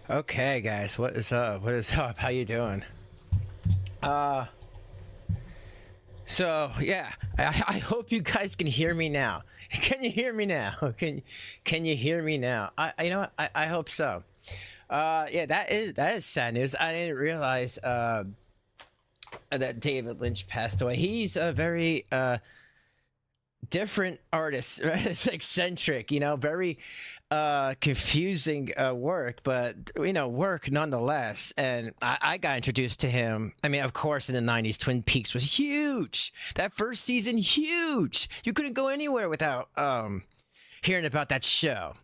Okay, guys, what is up? What is up? How you doing? Uh, yeah, I hope you guys can hear me now. Can you hear me now? Can you hear me now? You know what? I hope so. Yeah, that is sad news. I didn't realize that David Lynch passed away. He's a very different artist, right? It's eccentric, very confusing work, but work nonetheless. And I got introduced to him. I mean, of course, in the 90s, Twin Peaks was huge. That first season, huge. You couldn't go anywhere without hearing about that show.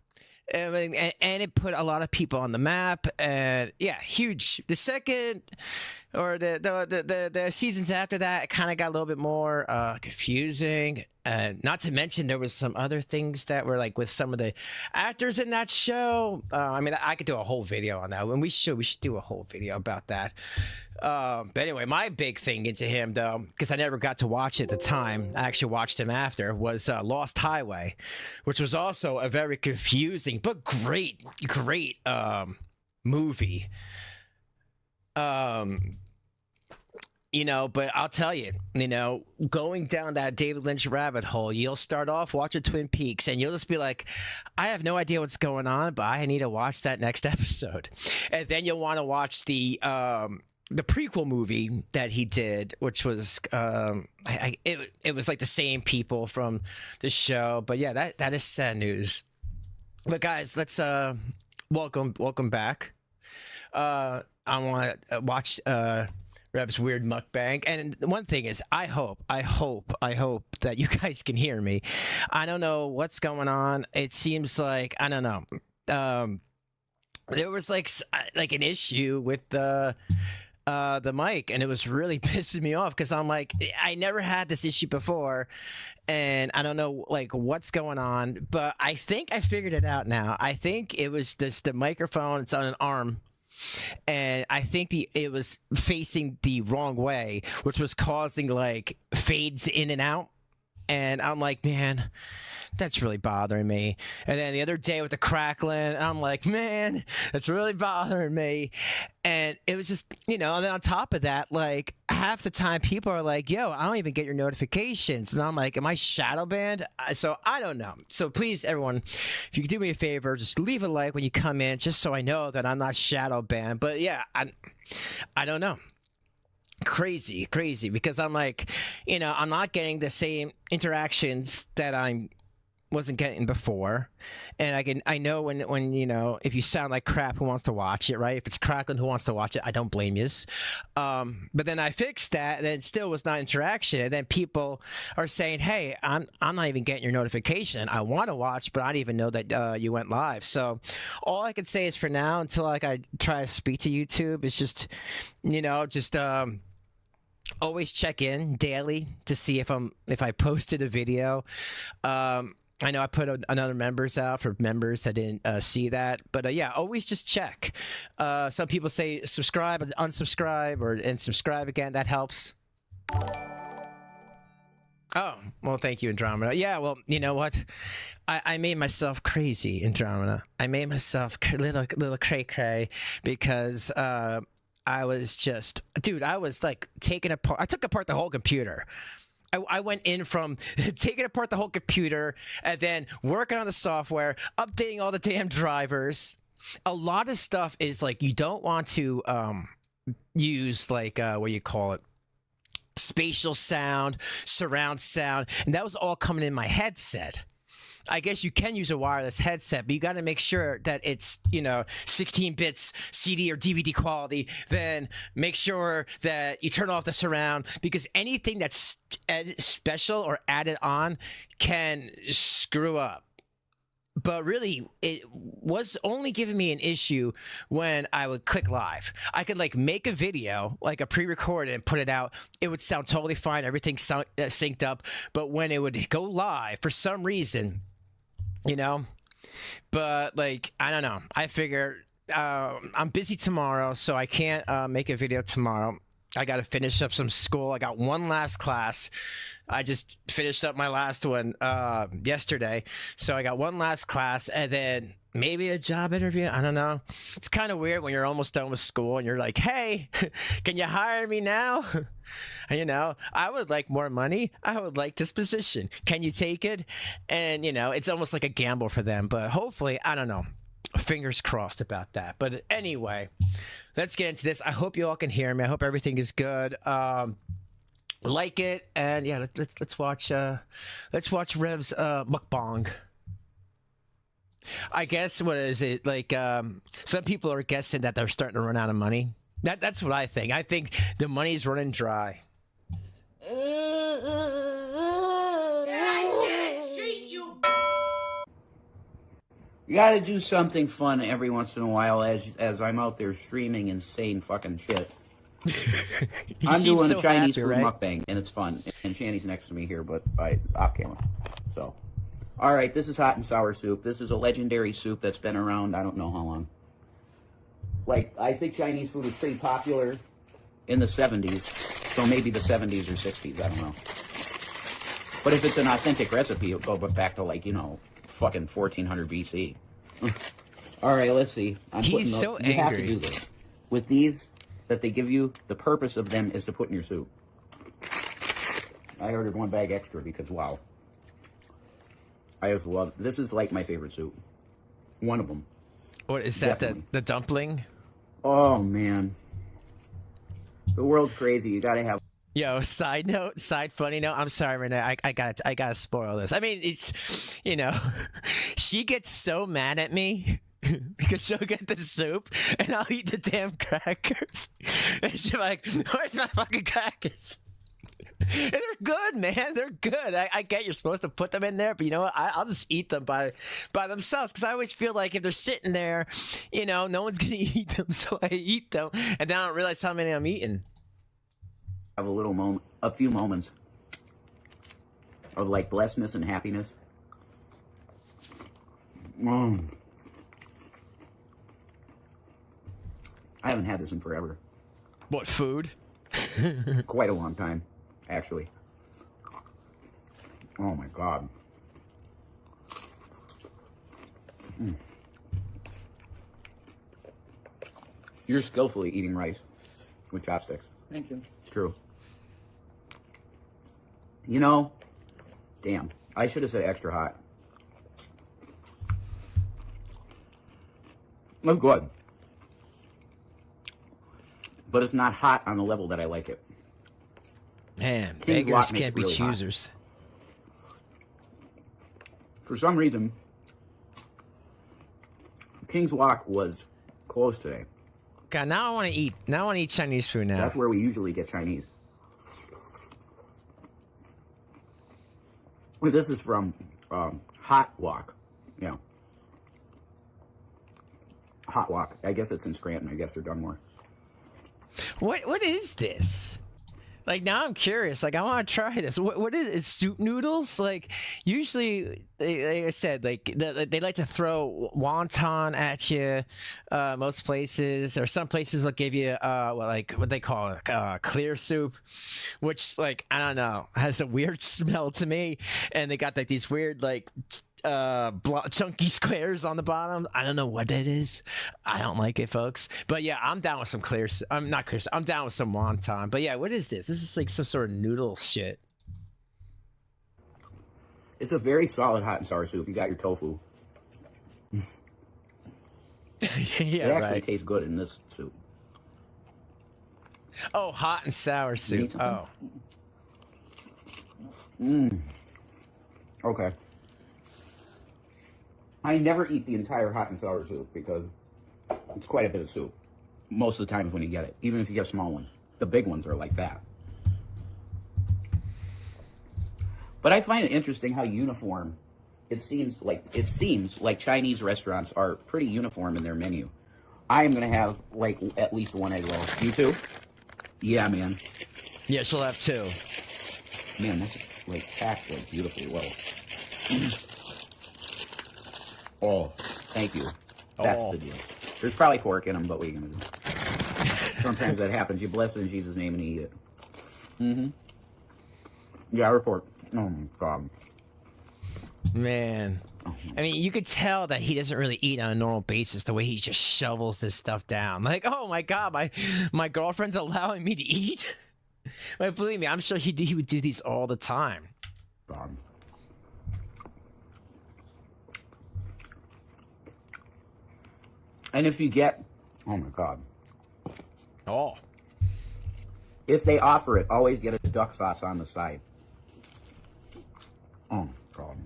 I mean, and it put a lot of people on the map, and yeah, huge. The second or the seasons after that, it kind of got a little bit more confusing. Not to mention, there was some other things that were like with some of the actors in that show. I mean, I could do a whole video on that. When we should do a whole video about that. But anyway, my big thing into him, though, because I never got to watch it at the time, I actually watched him after, was Lost Highway, which was also a very confusing but great movie. But I'll tell you, going down that David Lynch rabbit hole, you'll start off watching Twin Peaks and you'll just be like, I have no idea what's going on, but I need to watch that next episode. And then you'll want to watch the prequel movie that he did, which was it was like the same people from the show. But yeah, that is sad news. But guys, let's welcome back. I want to watch Rev's weird mukbang. And one thing is, I hope that you guys can hear me. I don't know what's going on. It seems like, I don't know. There was like an issue with the mic, and it was really pissing me off because I'm like, I never had this issue before, and I don't know like what's going on, but I think I figured it out now. I think it was the microphone. It's on an arm. And I think it was facing the wrong way, which was causing like fades in and out. And I'm like, man, that's really bothering me. And then the other day with the crackling, I'm like, man, that's really bothering me. And it was just, and then on top of that, like half the time people are like, yo, I don't even get your notifications. And I'm like, am I shadow banned? So I don't know. So please, everyone, if you could do me a favor, just leave a like when you come in, just so I know that I'm not shadow banned. But yeah, I don't know. Crazy, because I'm like, I'm not getting the same interactions that I wasn't getting before, and I know when if you sound like crap, who wants to watch it, right? If it's crackling, who wants to watch it? I don't blame you. But then I fixed that, and then it still was not interaction, and then people are saying, hey, I'm not even getting your notification. I want to watch, but I didn't even know that you went live. So all I can say is for now, until like I try to speak to YouTube, it's just always check in daily to see if I posted a video. I know I put another members out for members that didn't see that, but yeah, always just check. Some people say subscribe and unsubscribe and subscribe again. That helps. Oh, well, thank you, Andromeda. Yeah, well, you know what? I made myself crazy, Andromeda. I made myself little cray-cray because I was just, dude, I was like I took apart the whole computer. I went in from taking apart the whole computer and then working on the software, updating all the damn drivers. A lot of stuff is like, you don't want to use like, what do you call it? Spatial sound, surround sound. And that was all coming in my headset. I guess you can use a wireless headset, but you got to make sure that it's, 16 bits CD or DVD quality. Then make sure that you turn off the surround, because anything that's special or added on can screw up. But really, it was only giving me an issue when I would click live. I could like make a video, like a pre-recorded, and put it out. It would sound totally fine. Everything synced up. But when it would go live, for some reason, but like, I don't know. I figure I'm busy tomorrow, so I can't make a video tomorrow. I got to finish up some school. I got one last class. I just finished up my last one yesterday. So I got one last class, and then maybe a job interview. I don't know. It's kind of weird when you're almost done with school and you're like, hey, can you hire me now? I would like more money. I would like this position. Can you take it? And, it's almost like a gamble for them. But hopefully, I don't know. Fingers crossed about that. But anyway, let's get into this. I hope you all can hear me. I hope everything is good. Like it. And yeah, let's watch Rev's Mukbang. I guess, what is it, like, some people are guessing that they're starting to run out of money. That's what I think. I think the money's running dry. You gotta do something fun every once in a while as I'm out there streaming insane fucking shit. I'm doing so Chinese food mukbang, and it's fun. And Shanny's next to me here, but off camera. So, all right, this is hot and sour soup. This is a legendary soup that's been around I don't know how long. Like, I think Chinese food was pretty popular in the 70s, so maybe the 70s or 60s, I don't know. But if it's an authentic recipe, it'll go back to, like, fucking 1400 BC. All right, let's see. He's so angry. You have to do this. With these that they give you, the purpose of them is to put in your soup. I ordered 1 bag extra because, wow. I just love it. This is, like, my favorite soup. One of them. What is that? The dumpling? Oh, man. The world's crazy. You gotta have... Yo, side funny note. I'm sorry, Renee. I gotta spoil this. I mean, it's, she gets so mad at me because she'll get the soup and I'll eat the damn crackers. And she's like, where's my fucking crackers? And they're good, man. They're good. I get you're supposed to put them in there, but you know what? I'll just eat them by themselves because I always feel like if they're sitting there, no one's going to eat them, so I eat them, and then I don't realize how many I'm eating. Have a few moments of, like, blessedness and happiness. I haven't had this in forever. What, food? Quite a long time, actually. Oh my God. You're skillfully eating rice with chopsticks. Thank you. It's true. Damn. I should have said extra hot. That's good. But it's not hot on the level that I like it. Man, beggars can't be choosers. For some reason, King's Wok was closed today. God, now I want to eat. Now I want to eat Chinese food now. That's where we usually get Chinese. Well, this is from Hot Wok. Yeah. Hot Wok. I guess it's in Scranton. I guess they're done more. What is this? Like, now I'm curious. Like, I want to try this. What is it? Soup noodles? Like, usually, like I said, like they like to throw wonton at you. Most places, or some places, will give you what they call it, clear soup, which, like, I don't know, has a weird smell to me. And they got like these weird chunky squares on the bottom. I don't know what that is. I don't like it, folks. But yeah, I'm down with some clear. I'm not clear. I'm down with some wonton. But yeah, what is this? This is like some sort of noodle shit. It's a very solid hot and sour soup. You got your tofu. Yeah, it actually tastes good in this soup. Oh, hot and sour soup. Oh. Okay. I never eat the entire hot and sour soup because it's quite a bit of soup. Most of the time when you get it, even if you get a small one. The big ones are like that. But I find it interesting how uniform it seems like Chinese restaurants are pretty uniform in their menu. I am going to have, like, at least 1 egg roll. You too? Yeah, man. Yeah, she'll have 2. Man, that's, like, packed, like, beautifully well. Oh, thank you. That's the deal. There's probably pork in them, but what are you going to do? Sometimes that happens. You bless it in Jesus' name and eat it. Yeah, I report. Oh, my God. Man. I mean, you could tell that he doesn't really eat on a normal basis. The way he just shovels this stuff down, like, oh my god, my girlfriend's allowing me to eat. Like, believe me, I'm sure he would do these all the time. And if you get, oh my god, oh, if they offer it, always get a duck sauce on the side. Oh my god.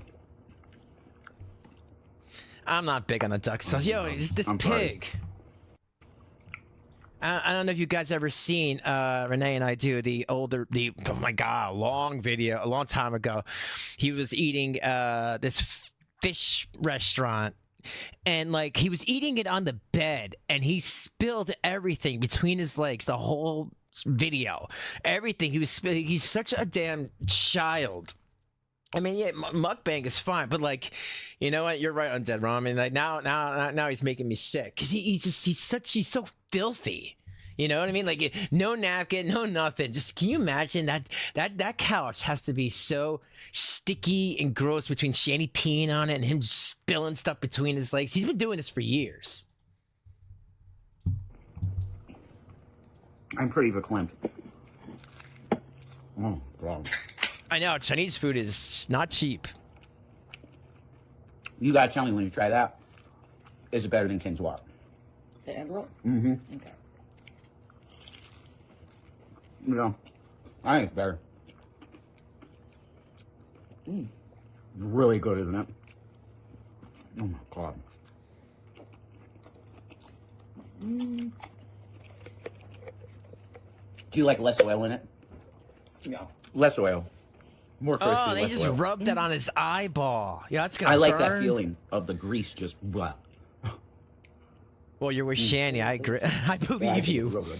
I'm not big on the duck sauce. Yo, it's this pig. I don't know if you guys ever seen Renee and I do oh my god, a long video a long time ago. He was eating this fish restaurant, and like he was eating it on the bed, and he spilled everything between his legs. The whole video, everything. He's such a damn child. I mean, yeah, mukbang is fine, but like, you know what? You're right, Undead Ron. I mean, like now he's making me sick because he's so filthy. You know what I mean? Like, no napkin, no nothing. Just can you imagine that couch has to be so sticky and gross between Shanny peeing on it and him just spilling stuff between his legs. He's been doing this for years. I'm pretty verklempt. Oh god. I know, Chinese food is not cheap. You gotta tell me when you try that. Is it better than King's Walk? The egg roll? Mm-hmm. Okay. Yeah. I think it's better. Really good, isn't it? Oh my god. Do you like less oil in it? No. Less oil. More crispy. Oh, they less just oil. rubbed that on his eyeball. Yeah, that's gonna I like that burn. feeling of the grease just blah. Well, you're with Shanny. I agree. I believe you. Real good.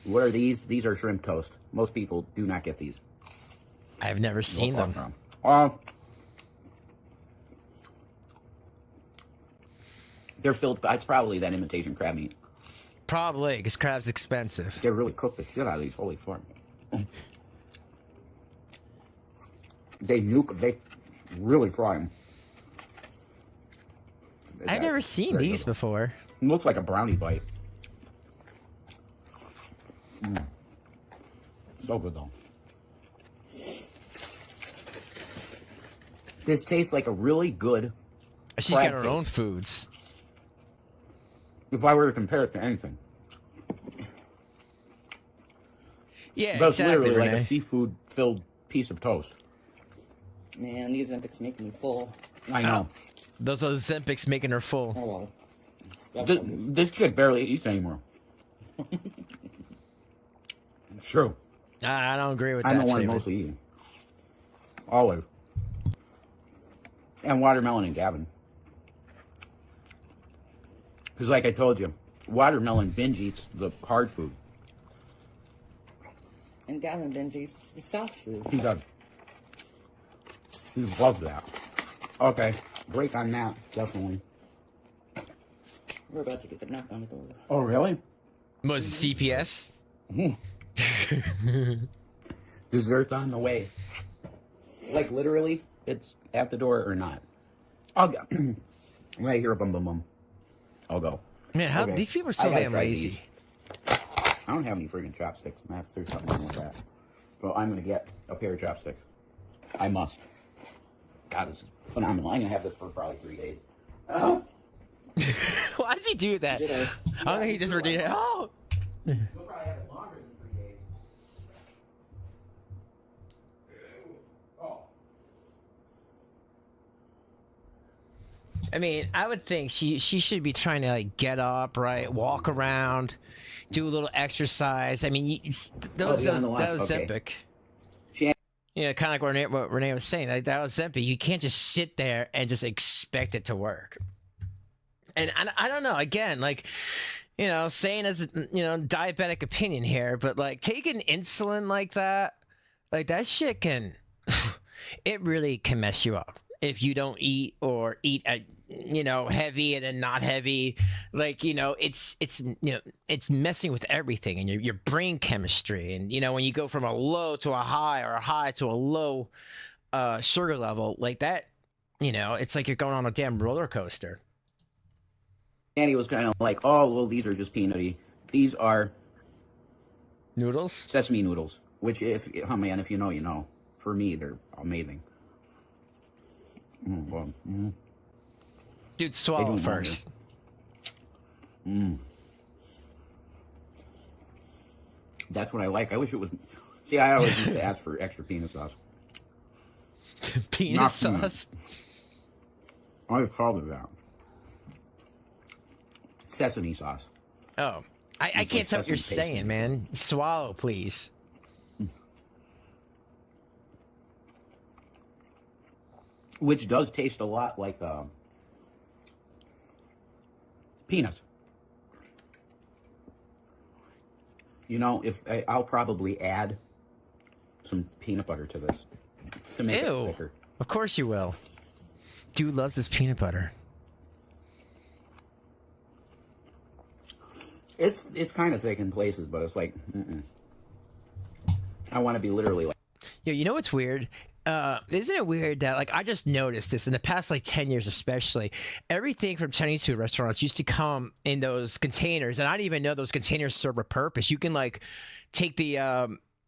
What are these? These are shrimp toast. Most people do not get these. I've never seen them. They're filled. It's probably that imitation crab meat. Probably, because crab's expensive. They really cook the shit out of these. Holy fuck. They really fry them. I've never seen these before. It looks like a brownie bite. So good though. This tastes like a really good. She's got her cake. own foods. If I were to compare it to anything. Yeah, That's exactly, literally like Renee. a seafood-filled piece of toast. Man, these Olympics making me full. I know. Those are Ozempics making her full. Oh well. This chick barely eats anymore. It's true. I don't agree with I'm that the one statement. mostly eating. Always. And watermelon and Gavin. Because like I told you, watermelon binge eats the hard food. And Gavin Benji's the soft food. He does. He loves that. Okay, break on that, definitely. We're about to get the knock on the door. Oh, really? Was it CPS? Dessert's on the way. Like, literally, it's at the door or not. I'll go. When I hear a bum bum bum, I'll go. Man, how Okay. these people are so I gotta damn try lazy. these. I don't have any freaking chopsticks. There's something wrong with that. So I'm going to get a pair of chopsticks. I must. God, this is phenomenal. I'm going to have this for probably 3 days. Oh. Why does he do that? I don't think he does it. Oh! You'll probably have it longer than 3 days. Oh. I mean, I would think she should be trying to like get up, right, walk around, do a little exercise. I mean, that was Okay. epic. She- Yeah, kind of like what Renee was saying. That was Zempic. You can't just sit there and just expect it to work. And I don't know. Again, like, you know, saying as diabetic opinion here, but like taking insulin like that shit can, it really can mess you up if you don't eat or eat heavy and then not heavy. Like, it's messing with everything and your brain chemistry. And when you go from a low to a high or a high to a low, sugar level like that, you know, it's like you're going on a damn roller coaster. Annie was kind of like, oh, well, these are just peanutty. These are noodles, sesame noodles. Which, if you know, you know. For me, they're amazing. Dude, swallow first. That's what I like. I wish it was. See, I always used to ask for extra peanut sauce. Peanut sauce? I always called it that. Sesame sauce. Oh. I can't tell what you're saying, man. Swallow, please. Which does taste a lot like peanuts. You know, I'll probably add some peanut butter to this to make it thicker. Of course you will. Dude loves his peanut butter. It's kind of thick in places, but it's like, I want to be literally like. Yo, you know what's weird? Isn't it weird that, like, I just noticed this in the past, like, 10 years especially, everything from Chinese food restaurants used to come in those containers, and I didn't even know those containers serve a purpose. You can, like, take the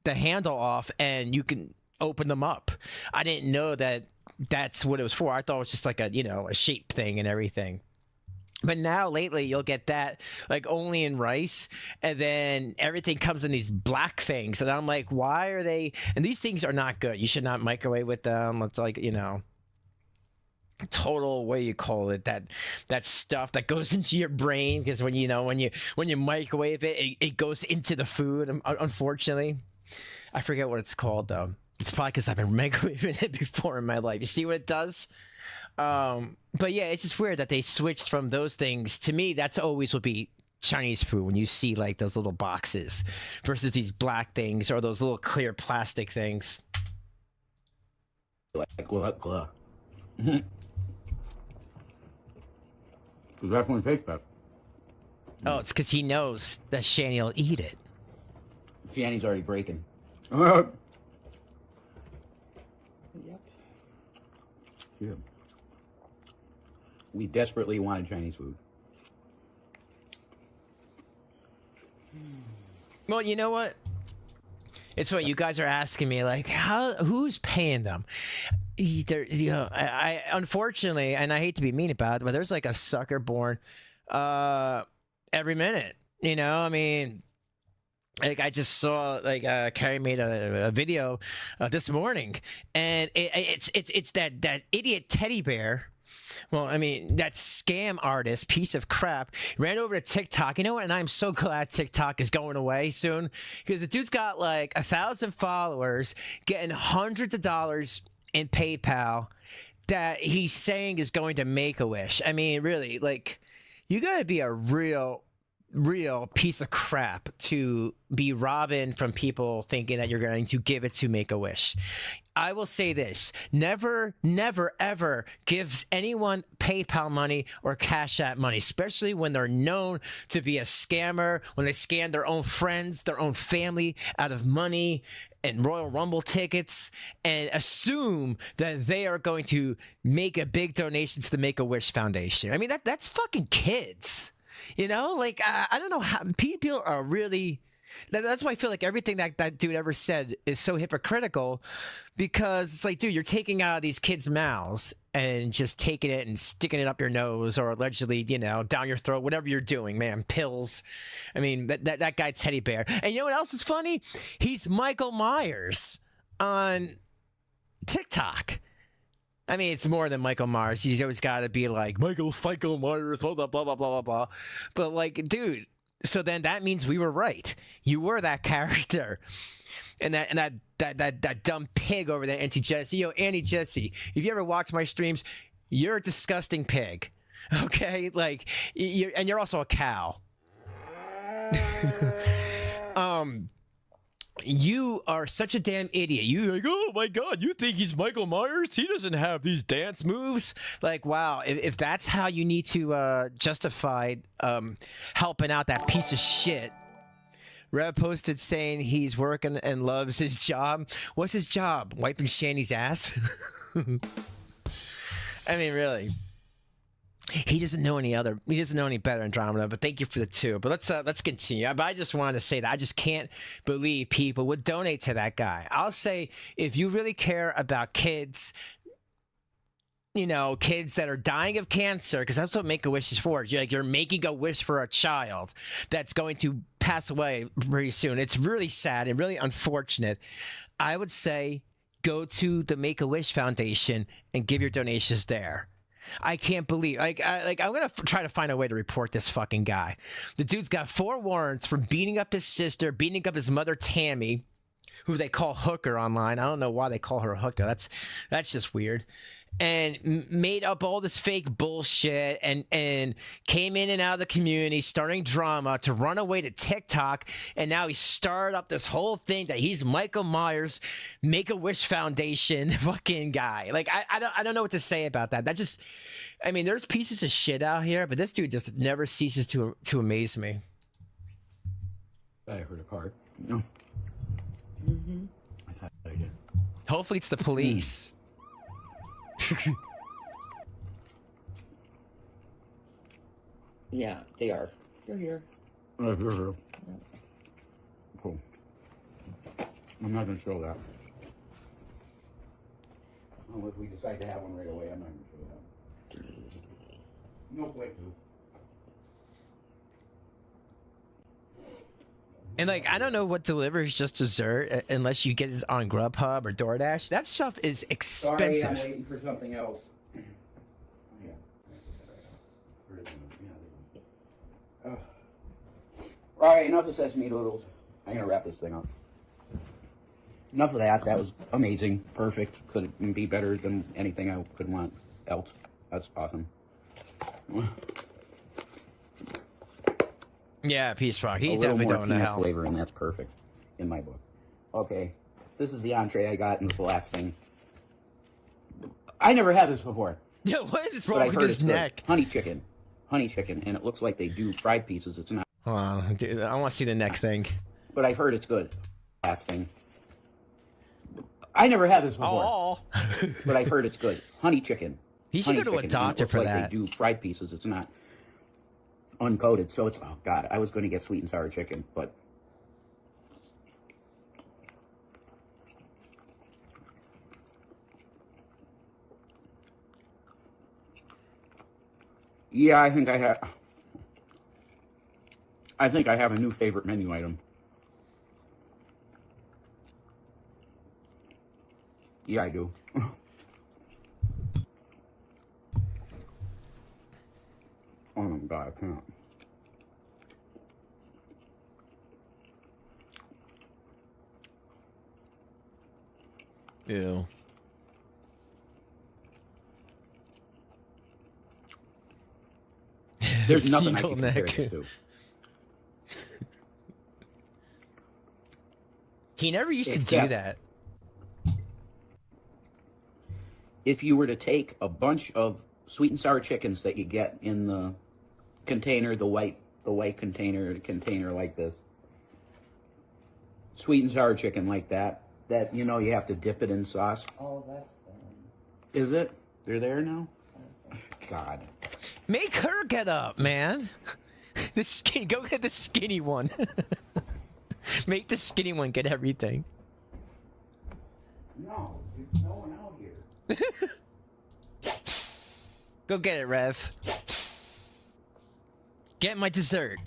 handle off and you can open them up. I didn't know that that's what it was for. I thought it was just like a shape thing and everything. But now lately you'll get that like only in rice, and then everything comes in these black things, and I'm like, why are they? And these things are not good. You should not microwave with them. It's like, total, what do you call it, that stuff that goes into your brain, because when you microwave it, it goes into the food. Unfortunately, I forget what it's called though. It's probably because I've been microwaving it before in my life. You see what it does? But yeah, it's just weird that they switched from those things. To me, that's always would be Chinese food when you see like those little boxes versus these black things or those little clear plastic things. Like glug. It definitely tastes better. Oh, it's because he knows that Shani will eat it. Shani's already breaking. Yep. Yeah. We desperately wanted Chinese food. Well, you know what? It's what you guys are asking me, like, who's paying them? I unfortunately, and I hate to be mean about it, but there's like a sucker born every minute. I mean, like I just saw like Carrie made a video this morning, and it's that idiot teddy bear. Well, I mean, that scam artist piece of crap ran over to TikTok. You know what? And I'm so glad TikTok is going away soon, because the dude's got like 1,000 followers, getting hundreds of dollars in PayPal that he's saying is going to Make-A-Wish. I mean, really, like, you gotta be a real piece of crap to be robbing from people thinking that you're going to give it to Make-A-Wish. I will say this: never, ever give anyone PayPal money or Cash App money, especially when they're known to be a scammer, when they scam their own friends, their own family out of money and Royal Rumble tickets, and assume that they are going to make a big donation to the Make-A-Wish Foundation. I mean, that's fucking kids. Like, I don't know how people are really. That's why I feel like everything that dude ever said is so hypocritical, because it's like, dude, you're taking out of these kids' mouths and just taking it and sticking it up your nose, or allegedly, down your throat, whatever you're doing, man. Pills. I mean, that guy Teddy Bear. And you know what else is funny? He's Michael Myers on TikTok. I mean, it's more than Michael Myers. He's always got to be like Michael Psycho Myers, blah, blah, blah, blah, blah, blah. But like, dude, so then that means we were right. You were that character. And that dumb pig over there, Auntie Jessie. Yo, Auntie Jessie, if you ever watch my streams, you're a disgusting pig. Okay? Like, you're also a cow. You are such a damn idiot. You like, oh my God, you think he's Michael Myers? He doesn't have these dance moves. Like, wow, if that's how you need to justify helping out that piece of shit Rev posted saying he's working and loves his job. What's his job? Wiping Shanny's ass? I mean, really. He doesn't know any other. He doesn't know any better Andromeda. But thank you for the 2. But let's continue. But I just wanted to say that I just can't believe people would donate to that guy. I'll say if you really care about kids, you know, kids that are dying of cancer, because that's what Make-A-Wish is for. You're making a wish for a child that's going to pass away very soon. It's really sad and really unfortunate. I would say go to the Make-A-Wish Foundation and give your donations there. I can't believe, I'm gonna try to find a way to report this fucking guy. The dude's got 4 warrants for beating up his sister, beating up his mother Tammy, who they call Hooker online. I don't know why they call her Hooker. That's just weird. And made up all this fake bullshit and came in and out of the community, starting drama to run away to TikTok. And now he started up this whole thing that he's Michael Myers, Make-A-Wish Foundation fucking guy. Like, I don't know what to say about that. That just, I mean, there's pieces of shit out here, but this dude just never ceases to amaze me. I heard a card. No. Mm-hmm. I thought I did. Hopefully it's the police. Yeah, they are. They're here. Cool. I'm not going to show that. Well, if we decide to have one right away, I'm not going to show that. No way to. And like, I don't know what delivers just dessert unless you get it on Grubhub or DoorDash. That stuff is expensive. Sorry, I'm waiting for something else. Yeah. All right, enough of sesame noodles. I'm gonna wrap this thing up. Enough of that. That was amazing, perfect. Couldn't be better than anything I could want else. That's awesome. Yeah, Peace Frog. He's definitely going to hell. Flavor, and that's perfect in my book. Okay, this is the entree I got, and this is the last thing. I never had this before. Yeah, what is wrong with his neck? Honey chicken, and it looks like they do fried pieces. It's not. Hold on, dude, I want to see the neck thing. But I've heard it's good. Last thing. I never had this before. Oh. But I've heard it's good. Honey chicken. He should go to a doctor for that. They do fried pieces. It's not uncoated, so it's, oh god, I was going to get sweet and sour chicken, but yeah, I think I have a new favorite menu item. Yeah, I do. Oh my god, I can't. Ew. There's nothing I can compare this to. He never used to do that. If you were to take a bunch of sweet and sour chickens that you get in the container, the white container like this, sweet and sour chicken like that, you know, you have to dip it in sauce. Oh, that's Is it? They're there now? God. Make her get up, man. Go get the skinny one. Make the skinny one get everything. No, there's no one out here. Go get it, Rev. Get my dessert.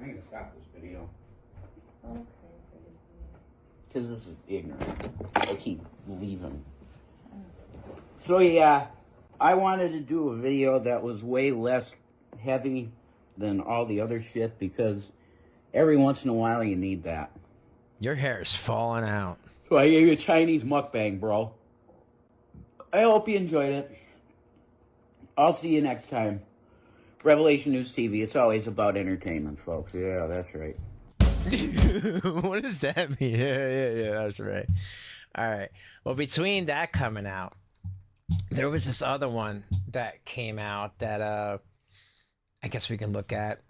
I'm gonna stop this video. okay. Because this is ignorant. I keep leaving. So yeah, I wanted to do a video that was way less heavy than all the other shit, because every once in a while you need that. Your hair is falling out. So I gave you a Chinese mukbang, bro. I hope you enjoyed it. I'll see you next time. Revelation News TV, it's always about entertainment, folks. Yeah, that's right. What does that mean? Yeah, that's right. All right. Well, between that coming out, there was this other one that came out that I guess we can look at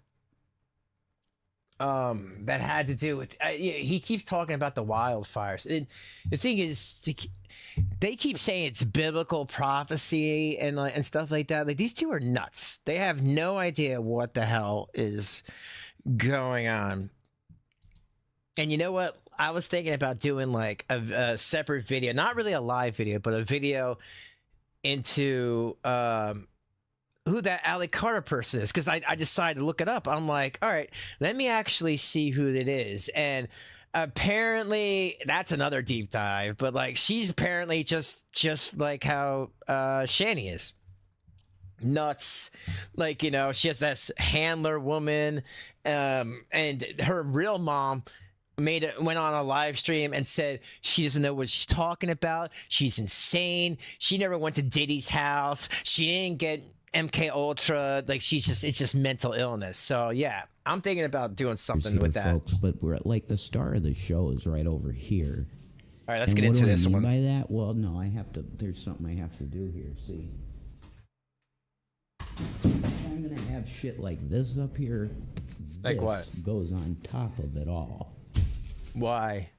that had to do with he keeps talking about the wildfires. The thing is, they keep saying it's biblical prophecy and stuff like that. Like, these two are nuts. They have no idea what the hell is going on. And you know what? I was thinking about doing like a separate video, not really a live video, but a video into who that Alec Carter person is, because I decided to look it up. I'm like, all right, let me actually see who it is. And apparently that's another deep dive, but like, she's apparently just like how Shani is. Nuts. Like, you know, she has this handler woman, and her real mom went on a live stream and said she doesn't know what she's talking about. She's insane. She never went to Diddy's house. She didn't get MK Ultra. Like, it's just mental illness. So yeah, I'm thinking about doing something with that. Folks, but we're like, the star of the show is right over here. All right, let's get into this one. By that, well, no, I have to. There's something I have to do here. See, I'm gonna have shit like this up here. Like this what goes on top of it all? Why?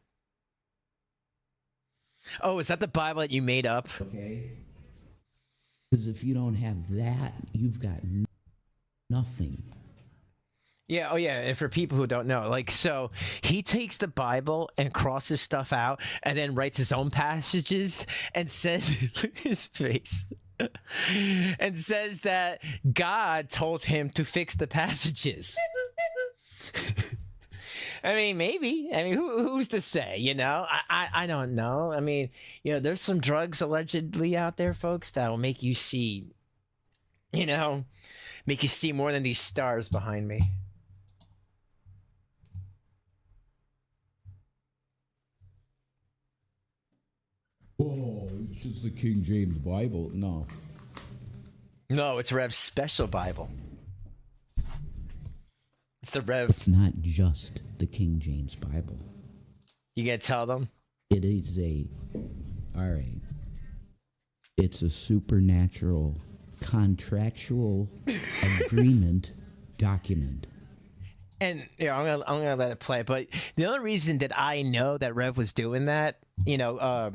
Oh, is that the Bible that you made up? Okay. Because if you don't have that, you've got nothing. Yeah, oh yeah, and for people who don't know, like, so he takes the Bible and crosses stuff out and then writes his own passages and says his face and says that God told him to fix the passages. I mean, maybe. I mean, who's to say, you know? I don't know. I mean, you know, there's some drugs allegedly out there, folks, that will make you see, you know, make you see more than these stars behind me. Oh, it's just the King James Bible. No. No, it's Rev's special Bible. It's the Rev. It's not just the King James Bible. You gonna tell them? It is all right. It's a supernatural, contractual agreement document. And yeah, I'm gonna let it play. But the only reason that I know that Rev was doing that, you know,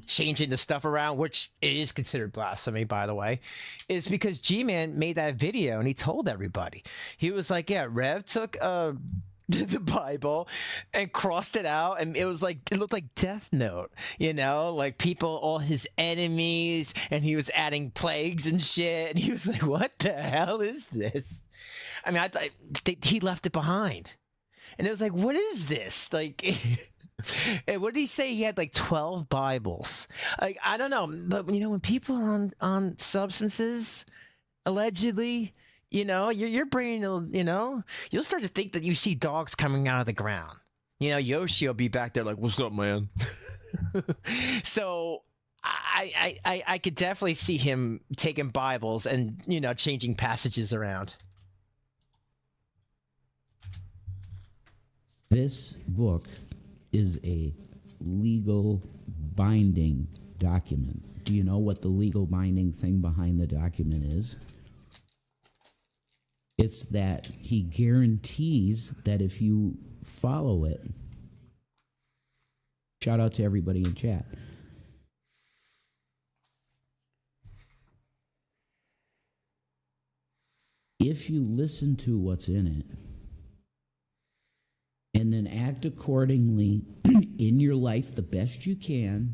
changing the stuff around, which is considered blasphemy, by the way, is because G-Man made that video and he told everybody. He was like, yeah, Rev took the Bible and crossed it out, and it looked like Death Note, you know, like people, all his enemies, and he was adding plagues and shit, and he was like, what the hell is this? I mean, I thought he left it behind, and it was like, what is this? Like, and what did he say? He had like 12 Bibles. Like, I don't know, but you know, when people are on substances, allegedly, you know, your brain will, you know, you'll start to think that you see dogs coming out of the ground. You know, Yoshi will be back there like, what's up, man? So I could definitely see him taking Bibles and, you know, changing passages around. This book is a legal binding document. Do you know what the legal binding thing behind the document is? It's that he guarantees that if you follow it, shout out to everybody in chat. If you listen to what's in it, and then act accordingly in your life the best you can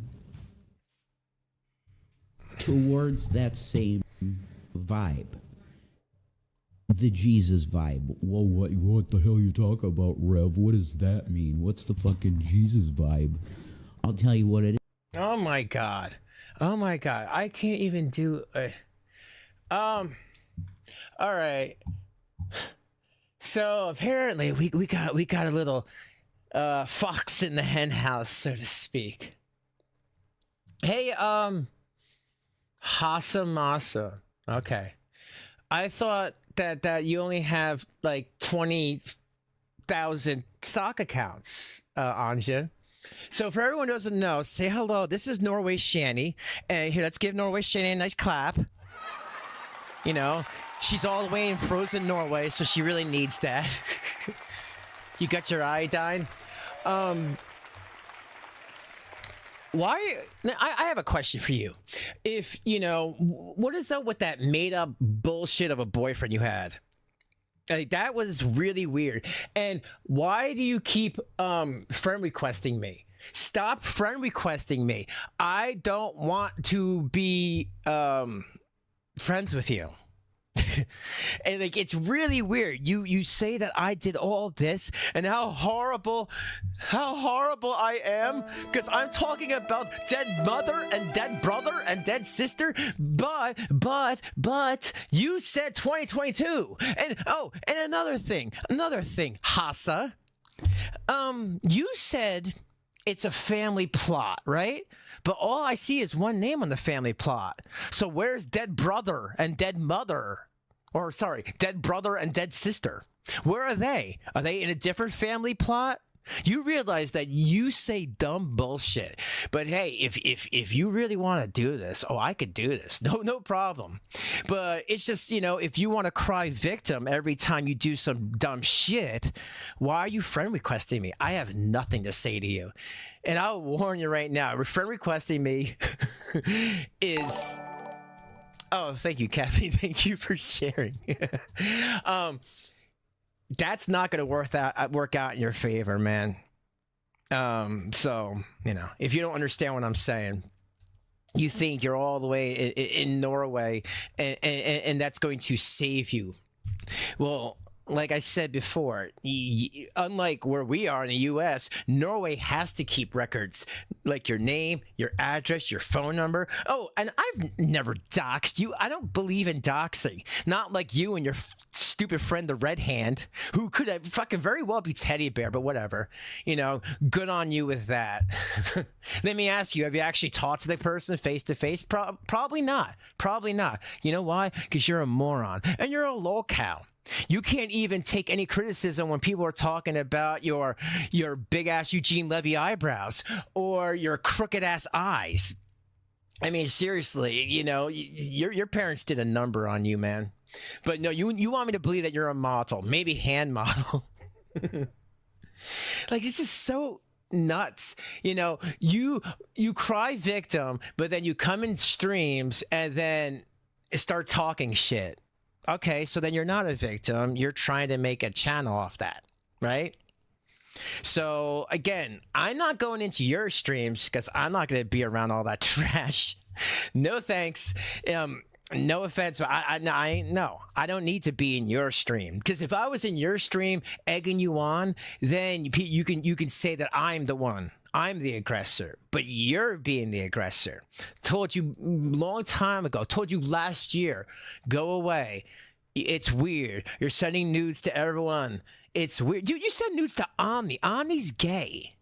towards that same vibe, the Jesus vibe. Well, what the hell you talk about, Rev? What does that mean? What's the fucking Jesus vibe? I'll tell you what it is. Oh my god. I can't even do all right. So apparently we got a little fox in the hen house, so to speak. Hey, Hasamasa. Okay. I thought that you only have like 20,000 sock accounts, Anja. So for everyone who doesn't know, say hello. This is Norway Shani. And here, let's give Norway Shani a nice clap. You know, she's all the way in frozen Norway, so she really needs that. You got your iodine. Why? I have a question for you. If, you know, what is up with that made up bullshit of a boyfriend you had? Like, that was really weird. And why do you keep friend requesting me? Stop friend requesting me. I don't want to be friends with you. And like, it's really weird. You say that I did all this and how horrible I am because I'm talking about dead mother and dead brother and dead sister, but you said 2022. And and another thing, Hassa. You said it's a family plot, right? But all I see is one name on the family plot. So where's dead brother and dead mother? Or sorry, dead brother and dead sister. Where are they? Are they in a different family plot? You realize that you say dumb bullshit. But hey, if you really want to do this, I could do this. No problem. But it's just, you know, if you want to cry victim every time you do some dumb shit, why are you friend requesting me? I have nothing to say to you. And I'll warn you right now, friend requesting me is... Oh, thank you, Kathy. Thank you for sharing. That's not going to work out in your favor, man. So, you know, if you don't understand what I'm saying, you think you're all the way in Norway and that's going to save you. Well, like I said before, unlike where we are in the U.S., Norway has to keep records, like your name, your address, your phone number. Oh, and I've never doxed you. I don't believe in doxing. Not like you and your stupid friend, the Red Hand, who could have fucking very well be Teddy Bear, but whatever. You know, good on you with that. Let me ask you, have you actually talked to the person face to face? Probably not. Probably not. You know why? Because you're a moron and you're a lolcow. You can't even take any criticism when people are talking about your big ass Eugene Levy eyebrows or your crooked ass eyes. I mean, seriously, you know, your parents did a number on you, man. But no, you want me to believe that you're a model, maybe hand model. Like, this is so nuts. You know, you cry victim, but then you come in streams and then start talking shit. Okay, so then you're not a victim. You're trying to make a channel off that, right? So again, I'm not going into your streams because I'm not going to be around all that trash. No thanks. No offense, but I don't need to be in your stream, because if I was in your stream egging you on, then you can say that I'm the one. I'm the aggressor, but you're being the aggressor. Told you long time ago, told you last year, go away. It's weird. You're sending nudes to everyone. It's weird. Dude, you send nudes to Omni. Omni's gay.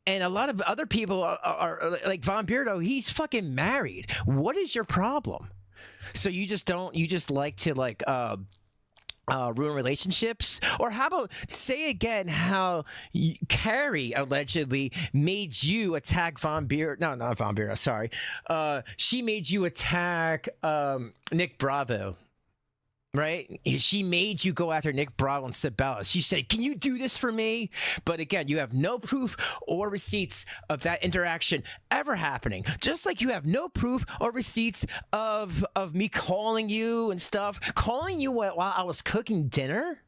And a lot of other people are like Von Beardo, he's fucking married. What is your problem? So you just like to ruin relationships? Or how about say again how Carrie allegedly made you attack Von Beardo? No, not Von Beardo, sorry. She made you attack Nick Bravo. Right? She made you go after Nick Bravo and Sabella. She said, can you do this for me? But again, you have no proof or receipts of that interaction ever happening. Just like you have no proof or receipts of me calling you and stuff. Calling you while I was cooking dinner?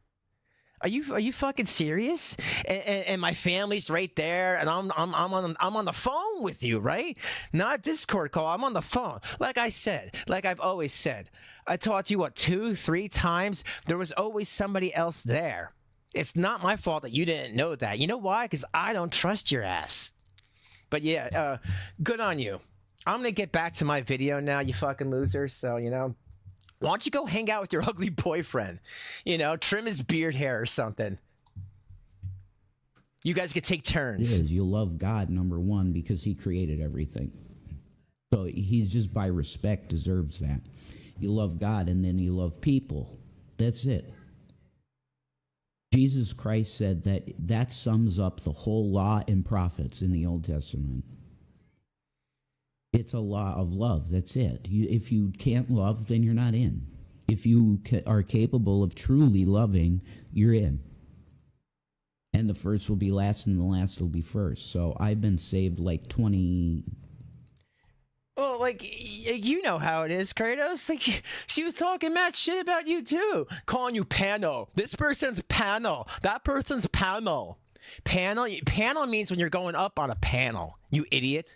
Are you fucking serious? And my family's right there, and I'm on the phone with you, right? Not a Discord call. I'm on the phone. Like I said, like I've always said, I talked to you 2-3 times. There was always somebody else there. It's not my fault that you didn't know that. You know why? Because I don't trust your ass. But yeah, good on you. I'm gonna get back to my video now, you fucking losers. So you know. Why don't you go hang out with your ugly boyfriend? You know, trim his beard hair or something. You guys could take turns. It is. You love God, number one, because he created everything. So he just by respect deserves that. You love God and then you love people. That's it. Jesus Christ said that sums up the whole law and prophets in the Old Testament. It's a law of love. That's it. If you can't love, then you're not in. If you are capable of truly loving, you're in. And the first will be last and the last will be first. So I've been saved like 20... Well, like, you know how it is, Kratos. Like, she was talking mad shit about you, too. Calling you panel. This person's panel. That person's panel. Panel means when you're going up on a panel, you idiot.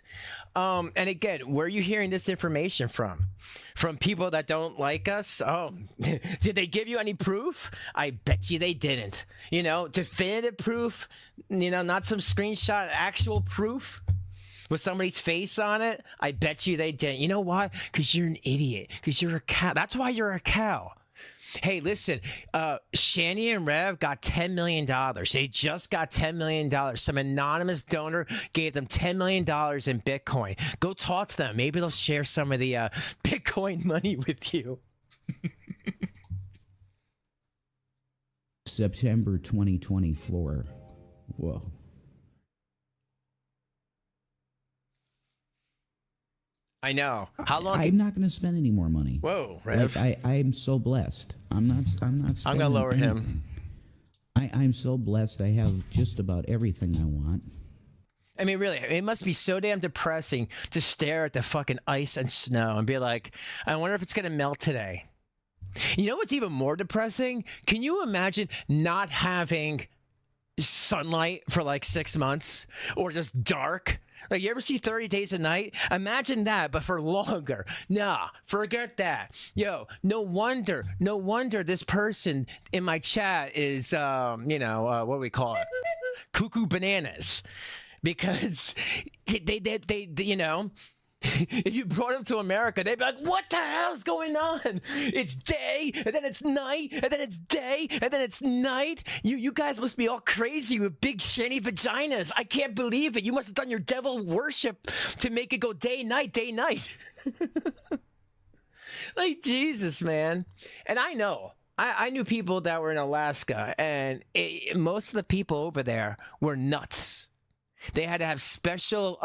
And again, where are you hearing this information from? From people that don't like us? Oh, did they give you any proof? I bet you they didn't. You know, definitive proof, you know, not some screenshot, actual proof with somebody's face on it. I bet you they didn't. You know why? Because you're an idiot. Because you're a cow. That's why you're a cow. Hey, listen, Shani and Rev got $10 million. They just got $10 million. Some anonymous donor gave them $10 million in Bitcoin. Go talk to them. Maybe they'll share some of the Bitcoin money with you. September 2024. Whoa. I know. How long? I'm not going to spend any more money. Whoa, Rev. Like I'm so blessed. I'm not. I'm gonna lower him. I'm so blessed. I have just about everything I want. I mean, really, it must be so damn depressing to stare at the fucking ice and snow and be like, I wonder if it's gonna melt today. You know what's even more depressing? Can you imagine not having sunlight for like 6 months or just dark? Like, you ever see 30 Days a Night? Imagine that, but for longer. Nah, forget that. Yo, no wonder this person in my chat is, what do we call it? Cuckoo bananas. Because they you know, if you brought them to America, they'd be like, what the hell's going on? It's day, and then it's night, and then it's day, and then it's night. You guys must be all crazy with big shiny vaginas. I can't believe it. You must have done your devil worship to make it go day, night, day, night. Like, Jesus, man. And I know. I knew people that were in Alaska, and most of the people over there were nuts. They had to have special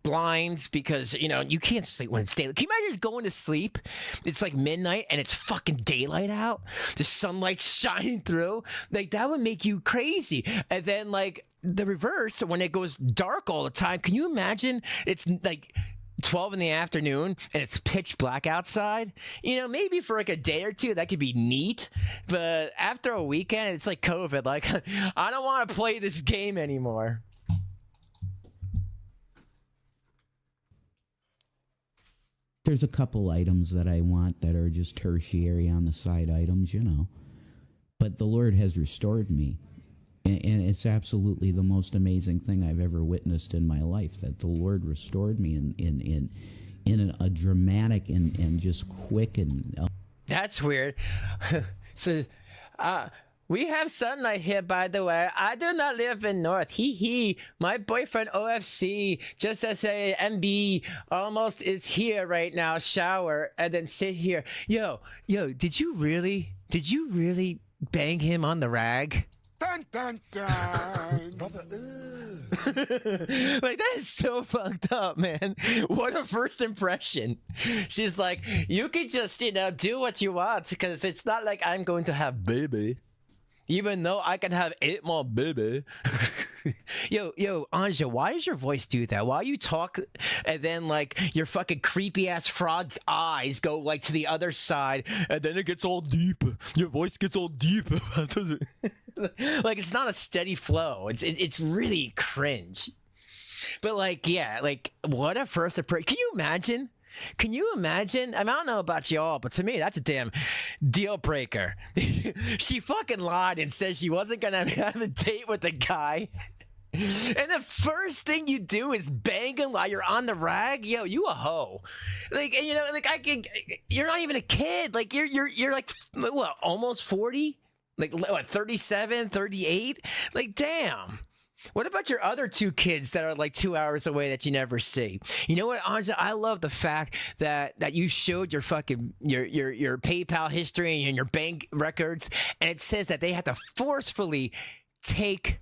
blinds because, you know, you can't sleep when it's daylight. Can you imagine just going to sleep? It's like midnight and it's fucking daylight out. The sunlight's shining through. Like, that would make you crazy. And then, like, the reverse, when it goes dark all the time, can you imagine? It's like 12 in the afternoon and it's pitch black outside. You know, maybe for like a day or two that could be neat, but after a weekend it's like COVID. Like, I don't want to play this game anymore. There's a couple items that I want that are just tertiary on the side items, you know. But the Lord has restored me. And it's absolutely the most amazing thing I've ever witnessed in my life, that the Lord restored me in a dramatic and just quick and... That's weird. So, we have sunlight here, by the way. I do not live in North. My boyfriend OFC, just as a MB, almost is here right now, shower, and then sit here. Yo, did you really bang him on the rag? Dun, dun, dun. Brother, like, that is so fucked up, man. What a first impression. She's like, you could just, do what you want, because it's not like I'm going to have baby. Even though I can have 8 more baby. Yo, Anja, why does your voice do that? Why you talk and then, like, your fucking creepy ass frog eyes go, like, to the other side, and then it gets all deep. Your voice gets all deep. Like, it's not a steady flow. It's really cringe. But, like, yeah, like, what a first approach. Can you imagine? Can you imagine? I mean, I don't know about y'all, but to me, that's a damn deal breaker. She fucking lied and said she wasn't going to have a date with the guy. And the first thing you do is bang him while you're on the rag. Yo, you a hoe. Like, like, you're not even a kid. Like, you're like, what, almost 40? Like, what, 37, 38? Like, damn. What about your other 2 kids that are like 2 hours away that you never see? You know what, Anja? I love the fact that you showed your fucking your PayPal history and your bank records, and it says that they have to forcefully take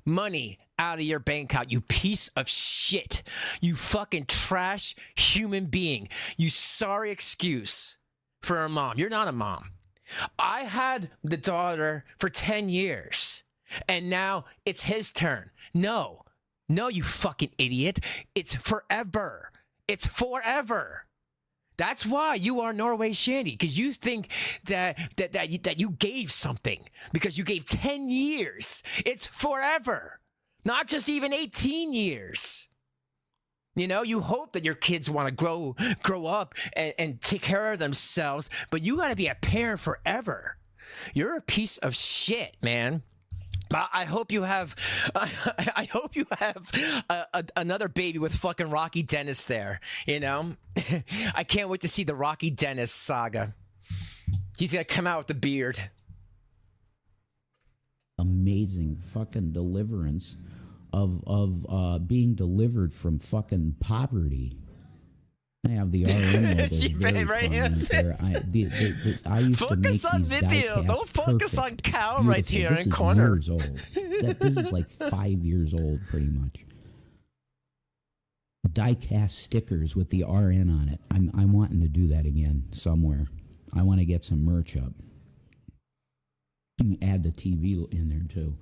money out of your bank account, you piece of shit. You fucking trash human being. You sorry excuse for a mom. You're not a mom. I had the daughter for 10 years, and now it's his turn. No, you fucking idiot. It's forever. It's forever. That's why you are Norway Shandy, because you think that you gave something, because you gave 10 years. It's forever, not just even 18 years. You know, you hope that your kids want to grow up and take care of themselves, but you got to be a parent forever. You're a piece of shit, man. I hope you have. I hope you have another baby with fucking Rocky Dennis there. You know, I can't wait to see the Rocky Dennis saga. He's gonna come out with the beard. Amazing fucking deliverance of being delivered from fucking poverty. I have the RM logo very prominent there. I used focus to make on these video. Don't focus on cow right here in corner. Years old. This is like 5 years old, pretty much. Die-cast stickers with the RN on it. I'm wanting to do that again somewhere. I want to get some merch up. You can add the TV in there too.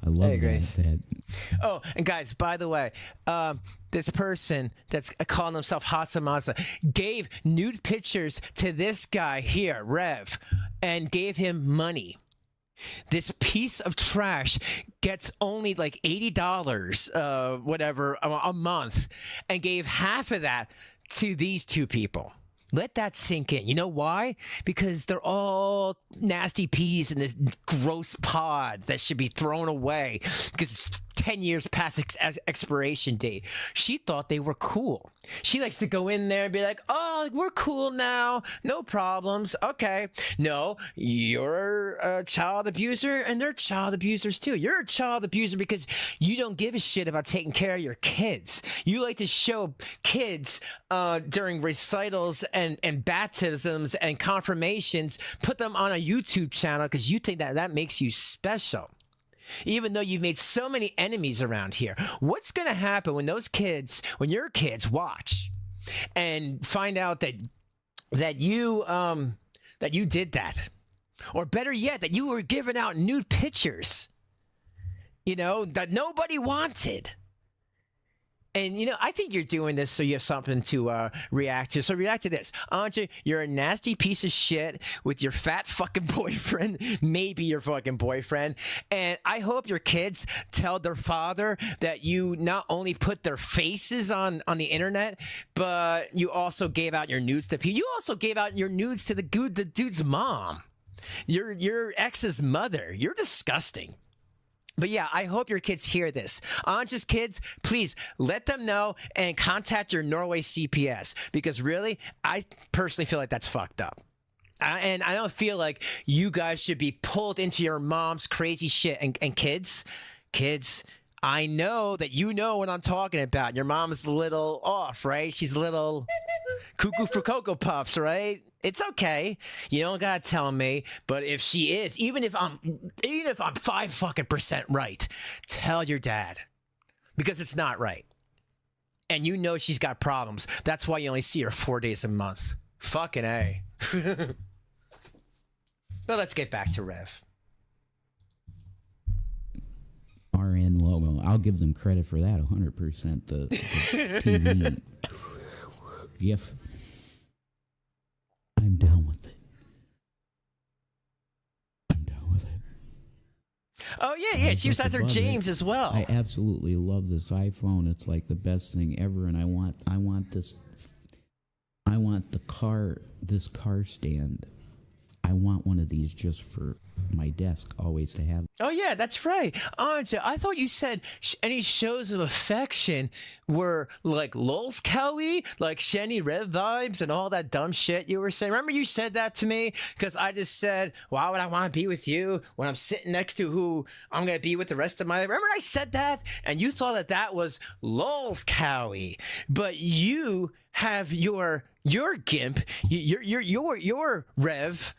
I love that. Oh, and guys, by the way, this person that's calling himself Hasamasa gave nude pictures to this guy here, Rev, and gave him money. This piece of trash gets only like $80, whatever, a month, and gave half of that to these two people. Let that sink in. You know why? Because they're all nasty peas in this gross pod that should be thrown away because it's 10 years past expiration date. She thought they were cool. She likes to go in there and be like, oh, we're cool now. No problems. Okay. No, you're a child abuser and they're child abusers too. You're a child abuser because you don't give a shit about taking care of your kids. You like to show kids during recitals and baptisms and confirmations, put them on a YouTube channel because you think that makes you special. Even though you've made so many enemies around here. What's going to happen when your kids watch and find out that you did that? Or better yet, that you were giving out nude pictures, you know, that nobody wanted. And, you know, I think you're doing this so you have something to react to. So react to this. Andre, you're a nasty piece of shit with your fat fucking boyfriend, maybe your fucking boyfriend. And I hope your kids tell their father that you not only put their faces on the internet, but you also gave out your nudes to people. You also gave out your nudes to the dude's mom, your ex's mother. You're disgusting. But yeah, I hope your kids hear this. Anja's kids, please let them know and contact your Norway CPS because really, I personally feel like that's fucked up. And I don't feel like you guys should be pulled into your mom's crazy shit. And kids, I know that you know what I'm talking about. Your mom's a little off, right? She's a little cuckoo for Cocoa Puffs, right? It's okay. You don't gotta tell me. But if she is, even if I'm 5% right, tell your dad because it's not right. And you know she's got problems. That's why you only see her 4 days a month. Fucking A. But let's get back to Rev. RN logo. I'll give them credit for that 100%. The TV GIF. I'm down with it. Oh yeah. She was out there, James, as well. I absolutely love this iPhone. It's like the best thing ever, and I want this. I want this car stand. I want one of these just for my desk, always to have. Oh yeah, that's right. Anja, I thought you said any shows of affection were like Lulz Cowie, like Shenny Rev vibes and all that dumb shit you were saying. Remember you said that to me? Because I just said, why would I want to be with you when I'm sitting next to who I'm going to be with the rest of my life? Remember I said that? And you thought that was Lulz Cowie. But you have your gimp, your Rev,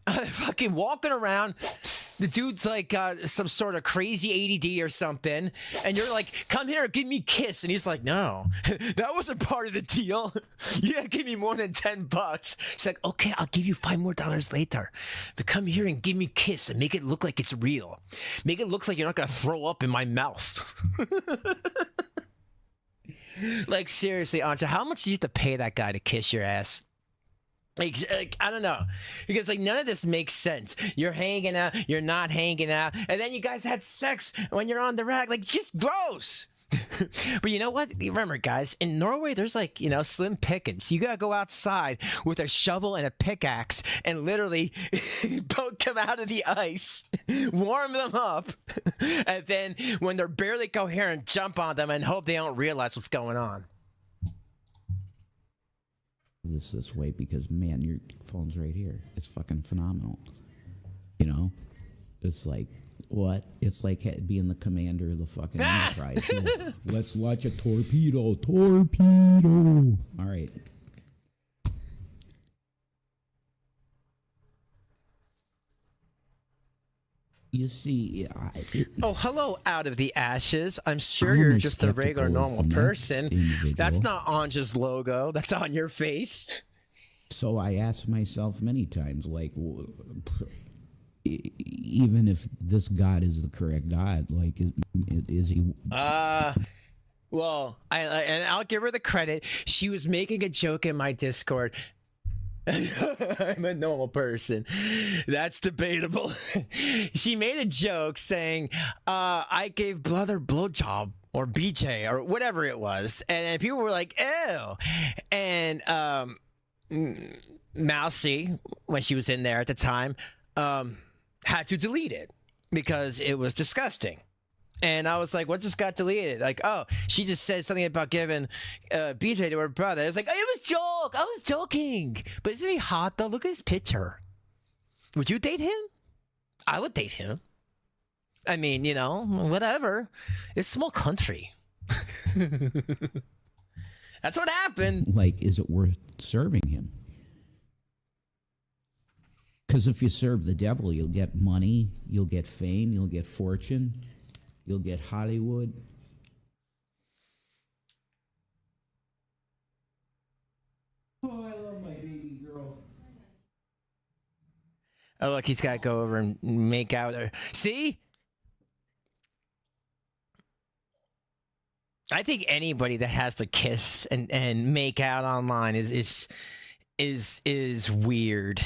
fucking walking around The dude's like some sort of crazy ADD or something, and you're like, "Come here, give me a kiss," and he's like, "No, that wasn't part of the deal. You gotta give me more than $10." She's like, "Okay, I'll give you $5 more later, but come here and give me a kiss and make it look like it's real. Make it look like you're not gonna throw up in my mouth." Like, seriously, Anja, how much do you have to pay that guy to kiss your ass? Like, I don't know, because like none of this makes sense. You're hanging out, you're not hanging out, and then you guys had sex when you're on the rack. Like, just gross. But you know what? Remember, guys, in Norway, there's like, slim pickings. You gotta go outside with a shovel and a pickaxe and literally poke them out of the ice, warm them up, and then when they're barely coherent, jump on them and hope they don't realize what's going on. This way because, man, your phone's right here. It's fucking phenomenal. It's like, what? It's like being the commander of the fucking Enterprise. Yeah. Let's launch a torpedo. Torpedo. All right. You see, oh, hello, out of the ashes. I'm sure you're just a regular, normal person. That's not Anja's logo. That's on your face. So I asked myself many times, like, even if this God is the correct God, like, is he? Well, and I'll give her the credit. She was making a joke in my Discord. I'm a normal person. That's debatable. She made a joke saying, I gave brother blowjob or BJ or whatever it was. And people were like, ew. And Mousy, when she was in there at the time, had to delete it because it was disgusting. And I was like, what just got deleted? Like, oh, she just said something about giving BJ to her brother. It was like, oh, it was a joke. I was joking. But isn't he hot, though? Look at his picture. Would you date him? I would date him. I mean, whatever. It's a small country. That's what happened. Like, is it worth serving him? Because if you serve the devil, you'll get money, you'll get fame, you'll get fortune. You'll get Hollywood. Oh, I love my baby girl. Oh, look, he's got to go over and make out. See? I think anybody that has to kiss and make out online is weird.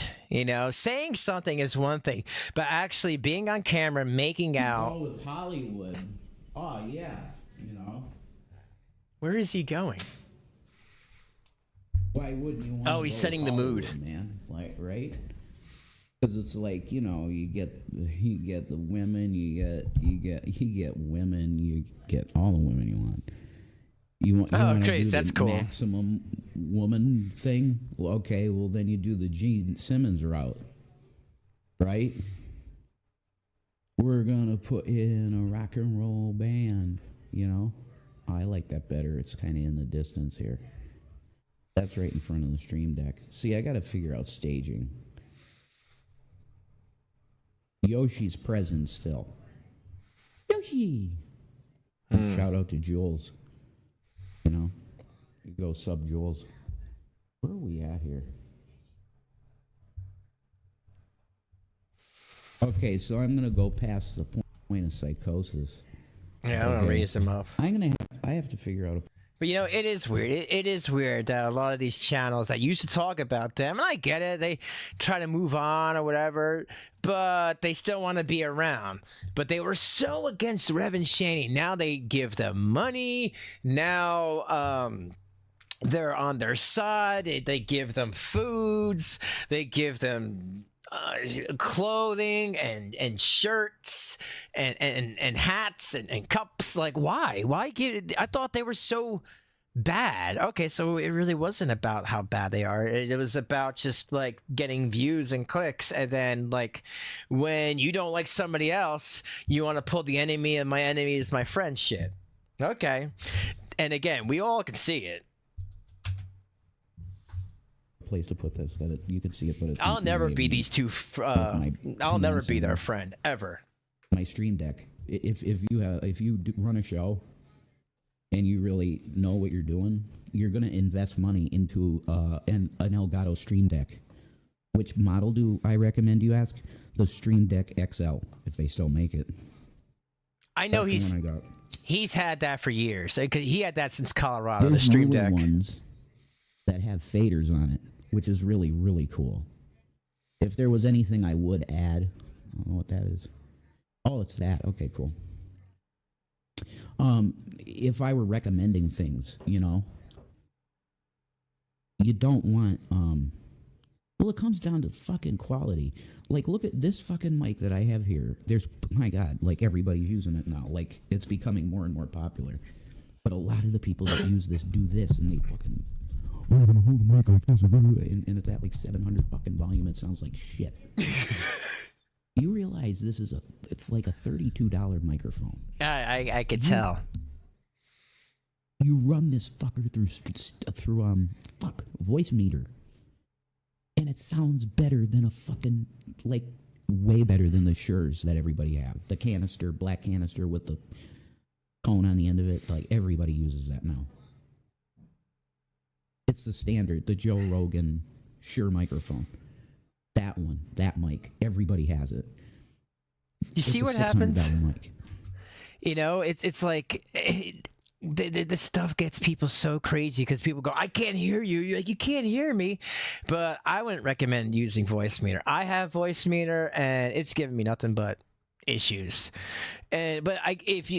Saying something is one thing, but actually being on camera, making out with Hollywood. Oh yeah, Where is he going? Why wouldn't you want? Oh, he's setting the mood, man. Like, right? Because it's like, you get the women, you get women, you get all the women you want. You okay, that's cool. Maximum woman thing. Well, okay, well then you do the Gene Simmons route, right? We're gonna put in a rock and roll band. I like that better. It's kind of in the distance here. That's right in front of the stream deck. See, I got to figure out staging. Yoshi's present still. Yoshi. Shout out to Jules. You go sub Jules. Where are we at here? Okay, so I'm gonna go past the point of psychosis. Yeah, I'm gonna raise him up. I have to figure out a. But it is weird. It is weird that a lot of these channels that used to talk about them, and I get it, they try to move on or whatever, but they still want to be around. But they were so against Rev and Shani. Now they give them money. Now they're on their side. They give them foods. They give them clothing and shirts and hats and cups. Like, why give? I thought they were so bad. Okay, so it really wasn't about how bad they are. It was about just like getting views and clicks, and then like when you don't like somebody else, you want to pull the enemy, and my enemy is my friend shit. Okay, and again, we all can see it. place to put this that you could see it, but it's I'll never be these two. I'll never be their friend ever. My Stream Deck. If you run a show and you really know what you're doing, you're gonna invest money into an Elgato Stream Deck. Which model do I recommend? You ask. The Stream Deck XL, if they still make it. I know That's the one I got. he's had that for years. He had that since Colorado. There's the Stream newer Deck ones that have faders on it, which is really, really cool. If there was anything I would add, I don't know what that is. Oh, it's that. Okay, cool. If I were recommending things, you don't want, well, it comes down to fucking quality. Like, look at this fucking mic that I have here. There's, my God, like, everybody's using it now. Like, it's becoming more and more popular. But a lot of the people that use this do this, and they fucking, I'm gonna hold the mic like this, and it's at like 700 fucking volume. It sounds like shit. You realize this is it's like a $32 microphone. I could tell. You run this fucker through voice meter, and it sounds better than a fucking, like, way better than the Sures that everybody have. The canister, black canister with the cone on the end of it. Like, everybody uses that now. It's the standard, the Joe Rogan Shure microphone. That one, that mic, everybody has it. You see what happens? Mic. It's like the stuff gets people so crazy because people go, I can't hear you. You're like, you can't hear me. But I wouldn't recommend using Voice Meter. I have Voice Meter, and it's giving me nothing but issues. But if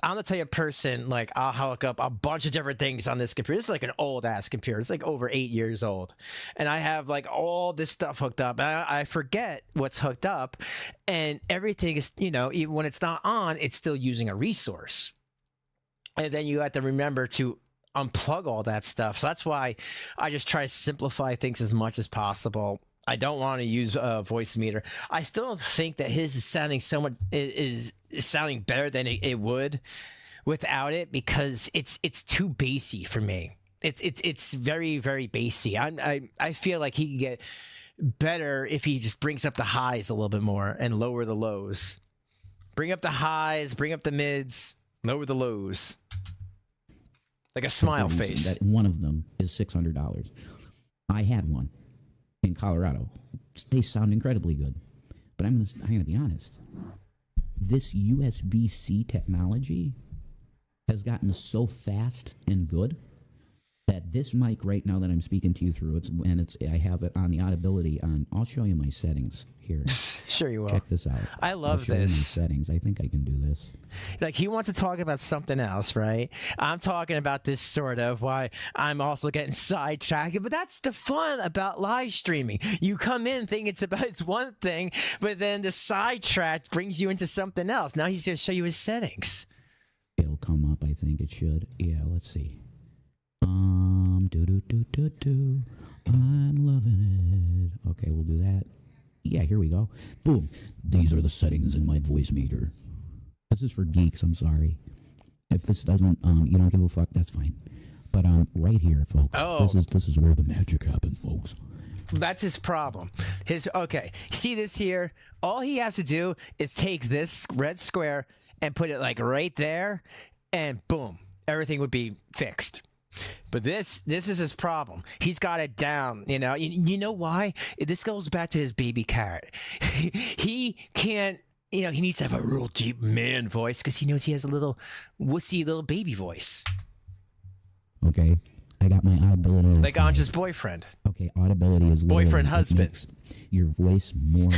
I'm the type of person, like, I'll hook up a bunch of different things on this computer. This is like an old ass computer. It's like over 8 years old. And I have like all this stuff hooked up. And I forget what's hooked up. And everything is, even when it's not on, it's still using a resource. And then you have to remember to unplug all that stuff. So that's why I just try to simplify things as much as possible. I don't want to use a Voice Meter. I still don't think that his is sounding is sounding better than it would without it, because it's too bassy for me. It's very, very bassy. I feel like he can get better if he just brings up the highs a little bit more and lower the lows. Bring up the highs, bring up the mids, lower the lows. Like a smile face. That one of them is $600. I had one in Colorado. They sound incredibly good. But I'm gonna be honest. This USB-C technology has gotten so fast and good that this mic right now that I'm speaking to you through, I have it on the Audibility on. I'll show you my settings here. Sure you will. Check this out. I love I'll show this. You my settings. I think I can do this. Like, he wants to talk about something else, right? I'm talking about this sort of why I'm also getting sidetracked. But that's the fun about live streaming. You come in thinking it's one thing, but then the sidetrack brings you into something else. Now he's going to show you his settings. It'll come up. I think it should. Yeah, let's see. I'm loving it. Okay, we'll do that. Yeah, here we go. Boom. These are the settings in my Voice Meter. This is for geeks, I'm sorry. If this doesn't, you don't give a fuck, that's fine. But right here, folks. Oh. This is where the magic happens, folks. That's his problem. Okay, see this here? All he has to do is take this red square and put it like right there, and boom, everything would be fixed. But this is his problem. He's got it down, You know why? This goes back to his baby carrot. He can't, he needs to have a real deep man voice because he knows he has a little wussy little baby voice. Okay, I got my Audibility. Like Anja's boyfriend. Okay, Audibility is boyfriend, husband. Your voice more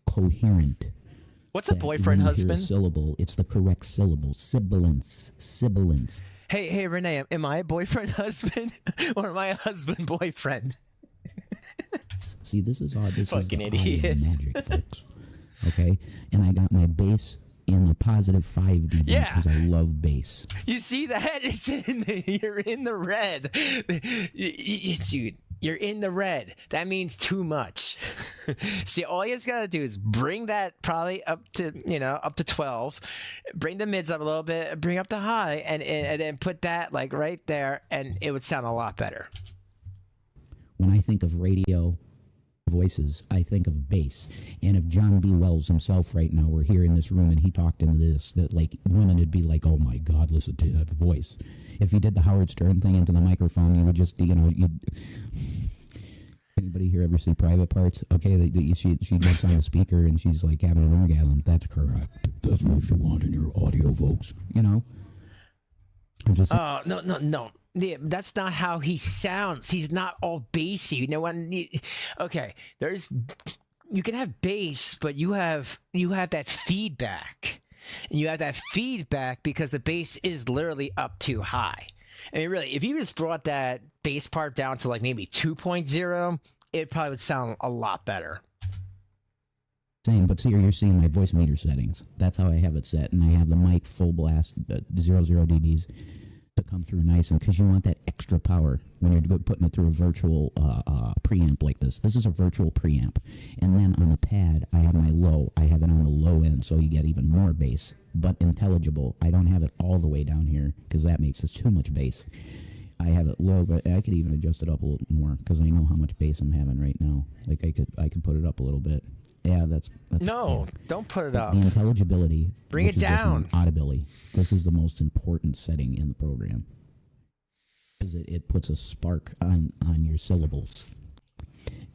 coherent. What's a boyfriend, husband? Syllable. It's the correct syllable. Sibilance. Hey, Renee, am I a boyfriend husband or am I a husband boyfriend? See, this is all. This fucking is the idiot. Magic, folks. Okay, and I got my bass in the positive 5 dB because I love bass. You see that? You're in the red. Dude, you're in the red. That means too much. See, all you just gotta do is bring that probably up to 12. Bring the mids up a little bit. Bring up the high, and then put that like right there, and it would sound a lot better. When I think of radio voices, I think of bass. And if John B. Wells himself right now were here in this room and he talked into this, that like women would be like, oh my God, listen to that voice. If he did the Howard Stern thing into the microphone, you would just, you'd... Anybody here ever see Private Parts? Okay, she gets on the speaker and she's like having an orgasm. That's correct. That's what you want in your audio, folks. I'm just... Oh, no. Yeah, that's not how he sounds. He's not all bassy. You know what? Okay, you can have bass, but you have that feedback. And you have that feedback because the bass is literally up too high. I mean, really, if you just brought that bass part down to like maybe 2.0, it probably would sound a lot better. But see, you're seeing my voice meter settings. That's how I have it set, and I have the mic full blast, 00 dBs. To come through nice, and because you want that extra power when you're putting it through a virtual preamp like this. This is a virtual preamp, and then on the pad I have my low. I have it on the low end, so you get even more bass, but intelligible. I don't have it all the way down here because that makes it too much bass. I have it low, but I could even adjust it up a little more because I know how much bass I'm having right now. Like I could put it up a little bit. Yeah, that's no, yeah. Don't put it up. The intelligibility. Bring it down. Audibility. This is the most important setting in the program. Because it puts a spark on your syllables.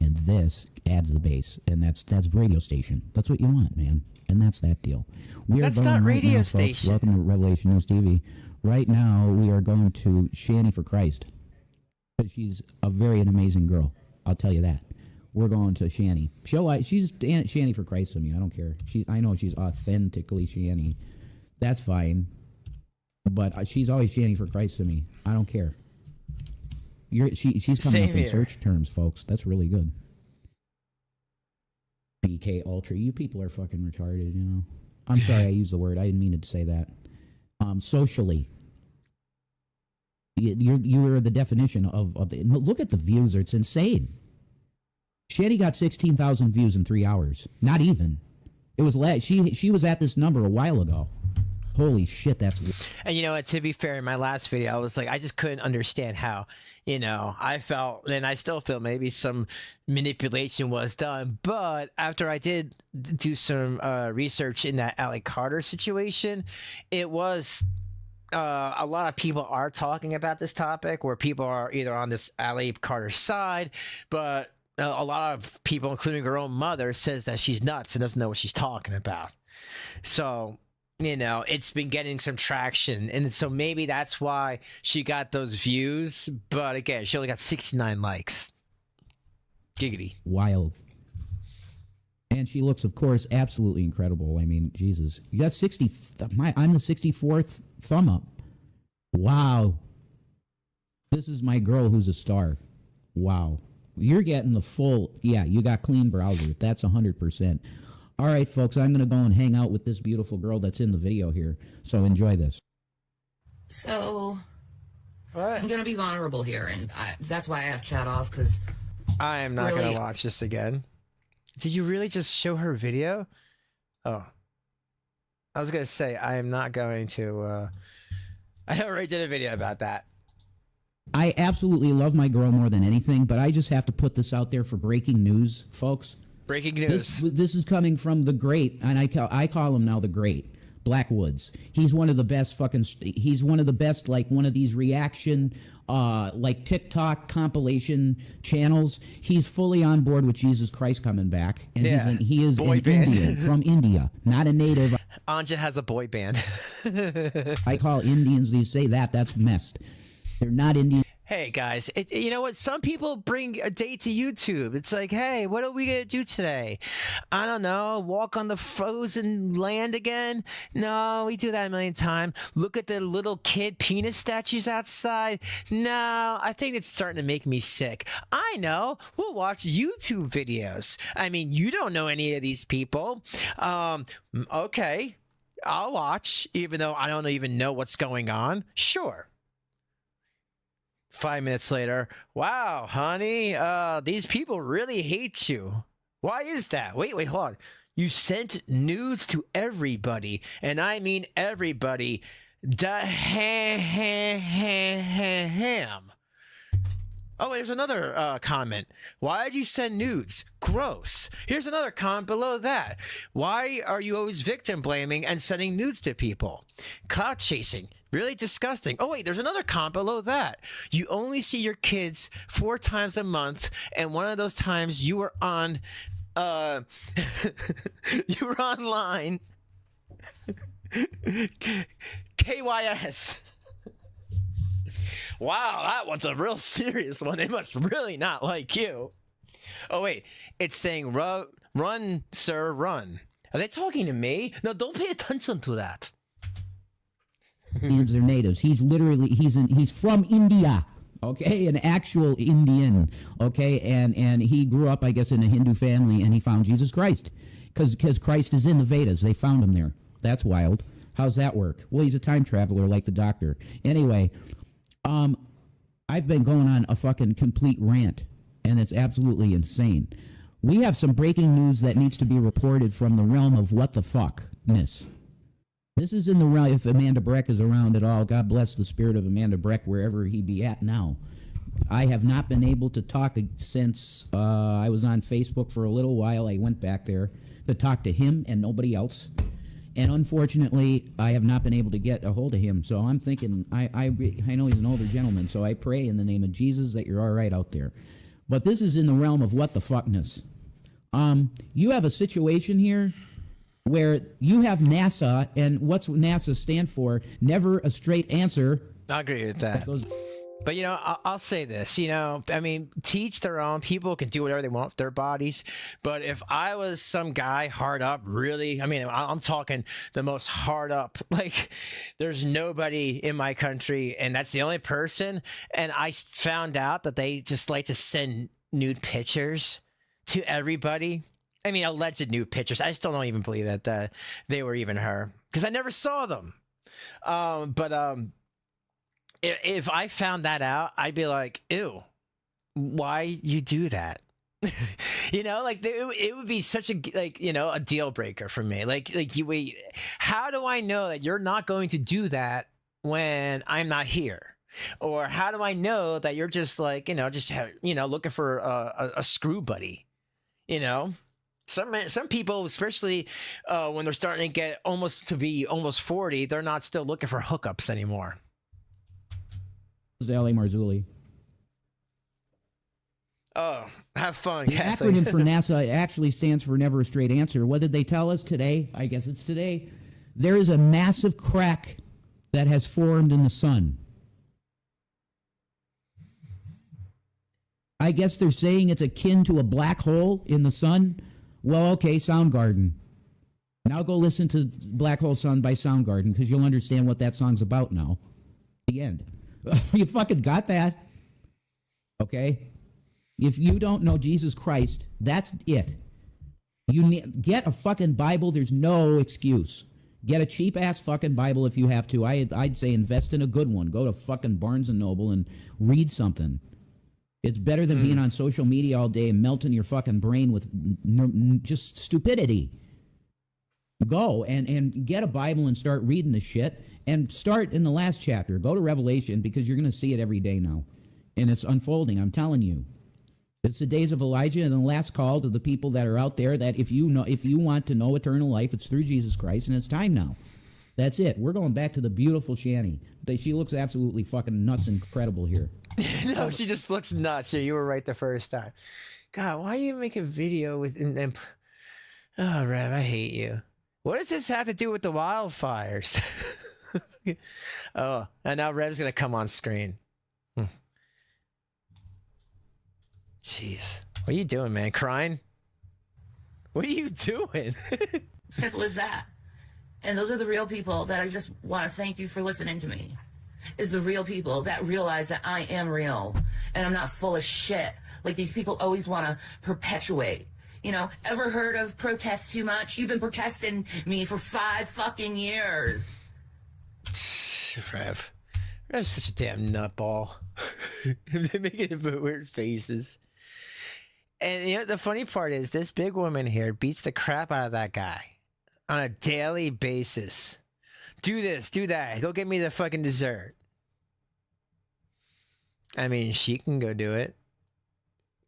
And this adds the bass. And that's radio station. That's what you want, man. And that's that deal. That's not radio station. Welcome to Revelation News TV. Right now, we are going to Shanny for Christ. Because she's a very amazing girl. I'll tell you that. We're going to Shanny. She's Shanny for Christ to me. I don't care. I know she's authentically Shanny. That's fine. But she's always Shanny for Christ to me. I don't care. She's coming up in search terms, folks. That's really good. BK Ultra. You people are fucking retarded, I'm sorry I used the word. I didn't mean to say that. Socially. You are the definition of the... Look at the views. It's insane. Shanny got 16,000 views in 3 hours. Not even. It was she was at this number a while ago. Holy shit, that's... And to be fair, in my last video, I was like, I just couldn't understand how, I felt, and I still feel maybe some manipulation was done. But after I did do some research in that Allie Carter situation, it was... a lot of people are talking about this topic where people are either on this Allie Carter side, but... a lot of people, including her own mother, says that she's nuts and doesn't know what she's talking about. So, it's been getting some traction. And so maybe that's why she got those views. But again, she only got 69 likes. Giggity. Wild. And she looks, of course, absolutely incredible. I mean, Jesus. You got 60. I'm the 64th thumb up. Wow. This is my girl who's a star. Wow. You're getting the full, you got clean browser. That's 100%. All right, folks, I'm going to go and hang out with this beautiful girl that's in the video here. So enjoy this. So, what? I'm going to be vulnerable here, and that's why I have chat off, because... I am not going to watch this again. Did you really just show her video? Oh. I was going to say, I am not going to... I already did a video about that. I absolutely love my girl more than anything, but I just have to put this out there for breaking news, folks. Breaking news. This is coming from the great, and I call him now the great, Blackwoods. He's one of the best he's one of the best, like one of these reaction, like TikTok compilation channels. He's fully on board with Jesus Christ coming back. And he is an Indian, from India, not a native. Anja has a boy band. I call Indians, they say that's messed. They're not Indian. Hey guys, you know what? Some people bring a date to YouTube. It's like, hey, what are we gonna do today? I don't know. Walk on the frozen land again? No, we do that a million times. Look at the little kid penis statues outside. No, I think it's starting to make me sick. I know. We'll watch YouTube videos. I mean, you don't know any of these people. Okay, I'll watch, even though I don't even know what's going on. Sure. 5 minutes later, wow, honey, these people really hate you. Why is that? Wait, hold on. You sent nudes to everybody, and I mean everybody. Ham. Oh, there's another comment. Why did you send nudes? Gross. Here's another comment below that. Why are you always victim blaming and sending nudes to people? Clout chasing. Really disgusting. Oh, wait, there's another comment below that. You only see your kids 4 times a month, and one of those times you were on, you were online. KYS. Wow, that one's a real serious one. They must really not like you. Oh, wait. It's saying, run, sir, run. Are they talking to me? No, don't pay attention to that. Indians are natives. He's literally, he's from India. Okay, an actual Indian. Okay, and he grew up, I guess, in a Hindu family, and he found Jesus Christ. Because Christ is in the Vedas. They found him there. That's wild. How's that work? Well, he's a time traveler like the Doctor. Anyway, I've been going on a fucking complete rant, and it's absolutely insane. We have some breaking news that needs to be reported from the realm of what the fuckness. This is in the realm, if Amanda Breck is around at all, God bless the spirit of Amanda Breck wherever he be at now. I have not been able to talk since I was on Facebook for a little while. I went back there to talk to him and nobody else. And unfortunately, I have not been able to get a hold of him. So I'm thinking, I know he's an older gentleman, so I pray in the name of Jesus that you're all right out there. But this is in the realm of what the fuckness. You have a situation here where you have NASA, and what's NASA stand for? Never a straight answer. I agree with that. But, I'll say this, I mean, teach their own. People can do whatever they want with their bodies. But if I was some guy hard up, really, I mean, I'm talking the most hard up, like there's nobody in my country and that's the only person. And I found out that they just like to send nude pictures to everybody. I mean, alleged nude pictures. I still don't even believe that they were even her because I never saw them. If I found that out, I'd be like, ew, why you do that? It would be such a, a deal breaker for me. How do I know that you're not going to do that when I'm not here? Or how do I know that you're just looking for a screw buddy, Some people, especially when they're starting to get almost 40, they're not still looking for hookups anymore. L.A. Marzulli. Oh, have fun. The acronym for NASA actually stands for Never a Straight Answer. What did they tell us today? I guess it's today. There is a massive crack that has formed in the sun. I guess they're saying it's akin to a black hole in the sun. Well, okay, Soundgarden. Now go listen to Black Hole Sun by Soundgarden because you'll understand what that song's about now. The end. You fucking got that. Okay? If you don't know Jesus Christ, that's it. Get a fucking Bible. There's no excuse. Get a cheap-ass fucking Bible if you have to. I'd say invest in a good one. Go to fucking Barnes & Noble and read something. It's better than being on social media all day and melting your fucking brain with just stupidity. Go and get a Bible and start reading the shit. And start in the last chapter. Go to Revelation because you're going to see it every day now. And it's unfolding, I'm telling you. It's the days of Elijah and the last call to the people that are out there that if you want to know eternal life, it's through Jesus Christ, and it's time now. That's it. We're going back to the beautiful Shanny. She looks absolutely fucking nuts incredible here. No, she just looks nuts. So you were right the first time. God, why you make a video with... Oh, Rev, I hate you. What does this have to do with the wildfires? Oh, and now Rev's gonna come on screen. Jeez, what are you doing, man? Crying? What are you doing? Simple as that. And those are the real people that I just want to thank you for listening to me. Is the real people that realize that I am real and I'm not full of shit like these people always want to perpetuate. Ever heard of protest too much? You've been protesting me for 5 fucking years. Rev's such a damn nutball. They're making weird faces. And the funny part is this big woman here beats the crap out of that guy on a daily basis. Do this, do that. Go get me the fucking dessert. I mean, she can go do it.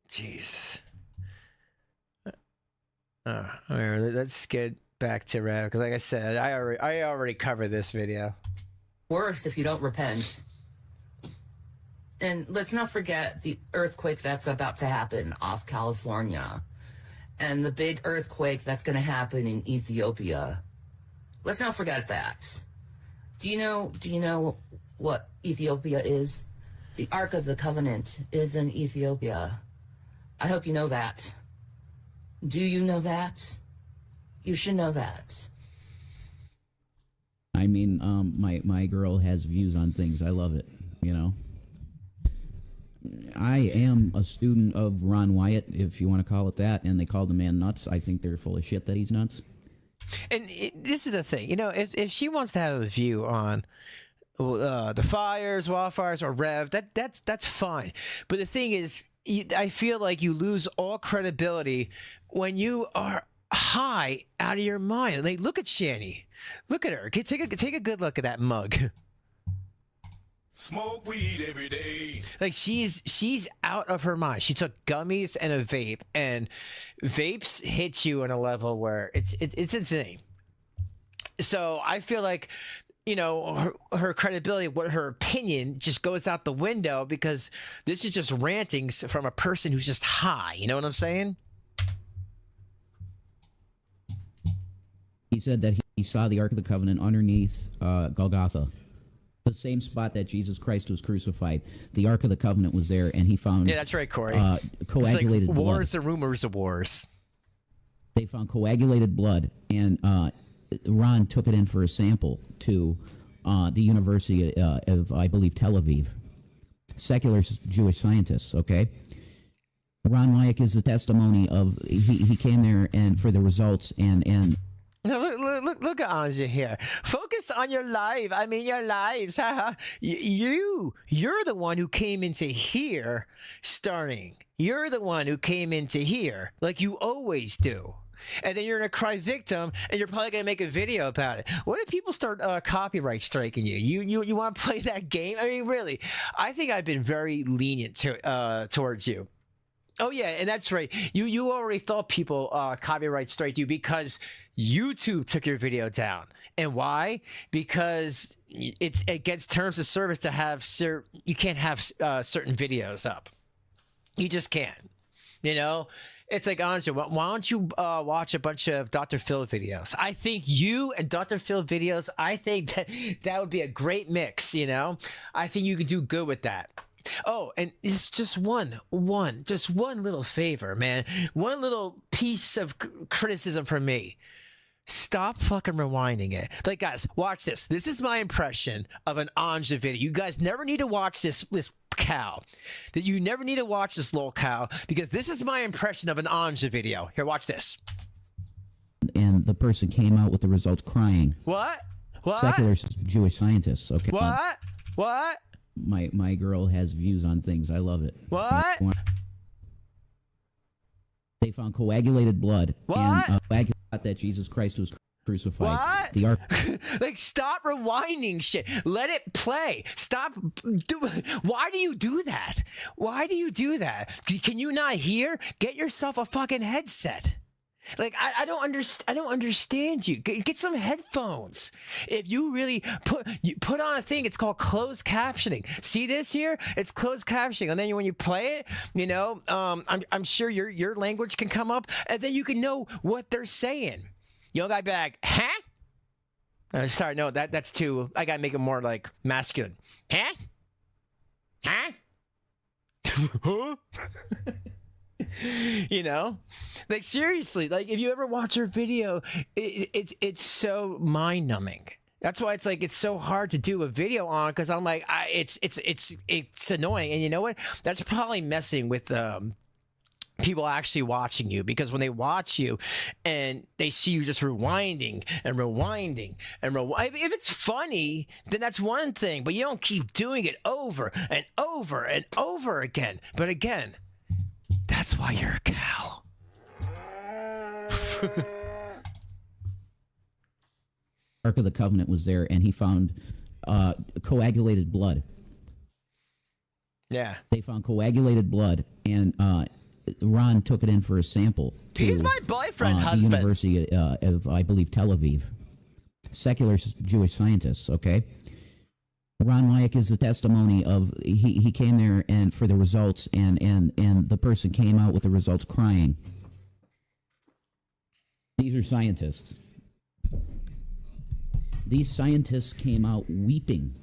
Jeez. All right, let's get back to Rev, because like I said, I already covered this video. Worse if you don't repent. And let's not forget the earthquake that's about to happen off California, and the big earthquake that's going to happen in Ethiopia. Let's not forget that. Do you know what Ethiopia is? The Ark of the Covenant is in Ethiopia. I hope you know that. Do you know that? You should know that. I mean, my girl has views on things. I love it, you know. I am a student of Ron Wyatt, if you want to call it that, and they call the man nuts. I think they're full of shit that he's nuts. And this is the thing, you know, if she wants to have a view on the fires, wildfires, or Rev, that's fine. But the thing is, I feel like you lose all credibility when you are high out of your mind. Like, look at Shani. Look at her. Take a good look at that mug. Smoke weed every day. Like, she's out of her mind. She took gummies and a vape, and vapes hit you on a level where it's insane. So I feel like, you know, her credibility, what her opinion just goes out the window, because this is just rantings from a person who's just high. You know what I'm saying? He said that he saw the Ark of the Covenant underneath Golgotha, the same spot that Jesus Christ was crucified. The Ark of the Covenant was there, and he found... Yeah, that's right, Corey. Coagulated blood. Wars and rumors of wars. They found coagulated blood, and Ron took it in for a sample to the University of, I believe, Tel Aviv. Secular Jewish scientists, okay? Ron Wyatt is the testimony of... He came there and for the results, and No, look at Anja here. Focus on your life. I mean, your lives. You're the one who came into here starting. You're the one who came into here like you always do. And then you're going to cry victim, and you're probably going to make a video about it. What if people start copyright striking you? You want to play that game? I mean, really, I think I've been very lenient towards you. Oh yeah, and that's right. You already thought people copyright strike you because YouTube took your video down. And why? Because it gets terms of service to have you can't have certain videos up. You just can't. You know, it's like, honestly, why don't you watch a bunch of Dr. Phil videos? I think you and Dr. Phil videos, I think that would be a great mix. You know, I think you could do good with that. Oh, and it's just one little favor, man. One little piece of criticism from me. Stop fucking rewinding it. Like, guys, watch this. This is my impression of an Anja video. You guys never need to watch this cow. That you never need to watch this little cow, because this is my impression of an Anja video. Here, watch this. And the person came out with the results crying. What? Secular Jewish scientists, okay? What? My girl has views on things. I love it. What? They found coagulated blood. What? And that Jesus Christ was crucified. What? The Ark. Like, stop rewinding shit. Let it play. Stop. Why do you do that? Why do you do that? Can you not hear? Get yourself a fucking headset. Like, I don't understand you. Get some headphones. If you really put on a thing, it's called closed captioning. See this here? It's closed captioning, and then when you play it, you know, I'm sure your language can come up, and then you can know what they're saying. You don't gotta be like, huh? Sorry, no, that's too. I gotta make it more like masculine. Huh? Huh? You know, like, seriously, like, if you ever watch her video, it's so mind numbing. That's why it's like, it's so hard to do a video on, because I'm like, it's annoying. And you know what? That's probably messing with people actually watching you, because when they watch you and they see you just rewinding, if it's funny, then that's one thing, but you don't keep doing it over and over and over again. But again, that's why you're a cow. Ark of the Covenant was there, and he found coagulated blood. Yeah. They found coagulated blood, and Ron took it in for a sample. He's my boyfriend, the husband. University of, I believe, Tel Aviv. Secular Jewish scientists, okay? Ron Wyack is the testimony of, he came there and for the results, and the person came out with the results crying. These are scientists. These scientists came out weeping.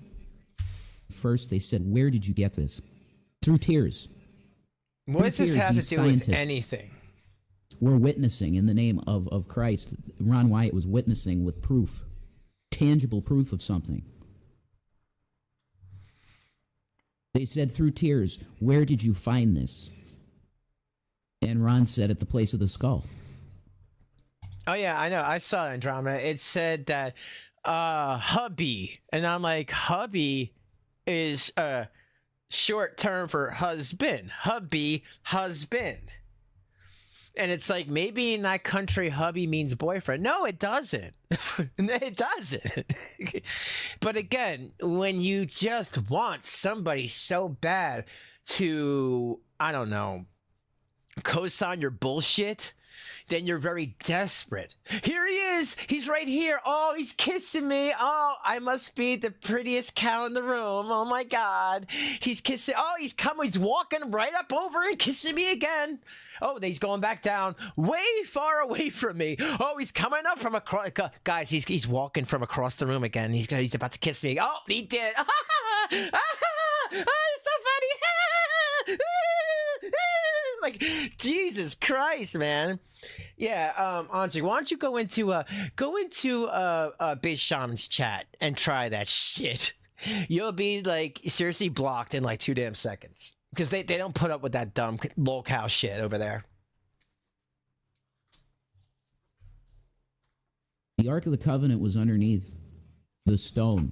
First, they said, "Where did you get this?" Through tears. What does this have to do with anything? We're witnessing in the name of Christ. Ron Wyatt was witnessing with proof, tangible proof of something. They said through tears, "Where did you find this?" And Ron said, "At the place of the skull." Oh yeah, I know. I saw Andromeda. It said that hubby, and I'm like, hubby is a short term for husband. Hubby, husband. And it's like, maybe in that country, hubby means boyfriend. No, it doesn't. It doesn't. But again, when you just want somebody so bad to, I don't know, co-sign your bullshit, then you're very desperate. Here he is. He's right here. Oh, he's kissing me. Oh, I must be the prettiest cow in the room. Oh my God. He's kissing. Oh, he's coming. He's walking right up over and kissing me again. Oh, he's going back down way far away from me. Oh, he's coming up from across. Guys, he's walking from across the room again. He's about to kiss me. Oh, he did. It's so funny. Like, Jesus Christ, man. Yeah, Andre, why don't you go into Biz Shaman's chat and try that shit? You'll be like seriously blocked in like 2 damn seconds because they don't put up with that dumb lolcow shit over there. The Ark of the Covenant was underneath the stone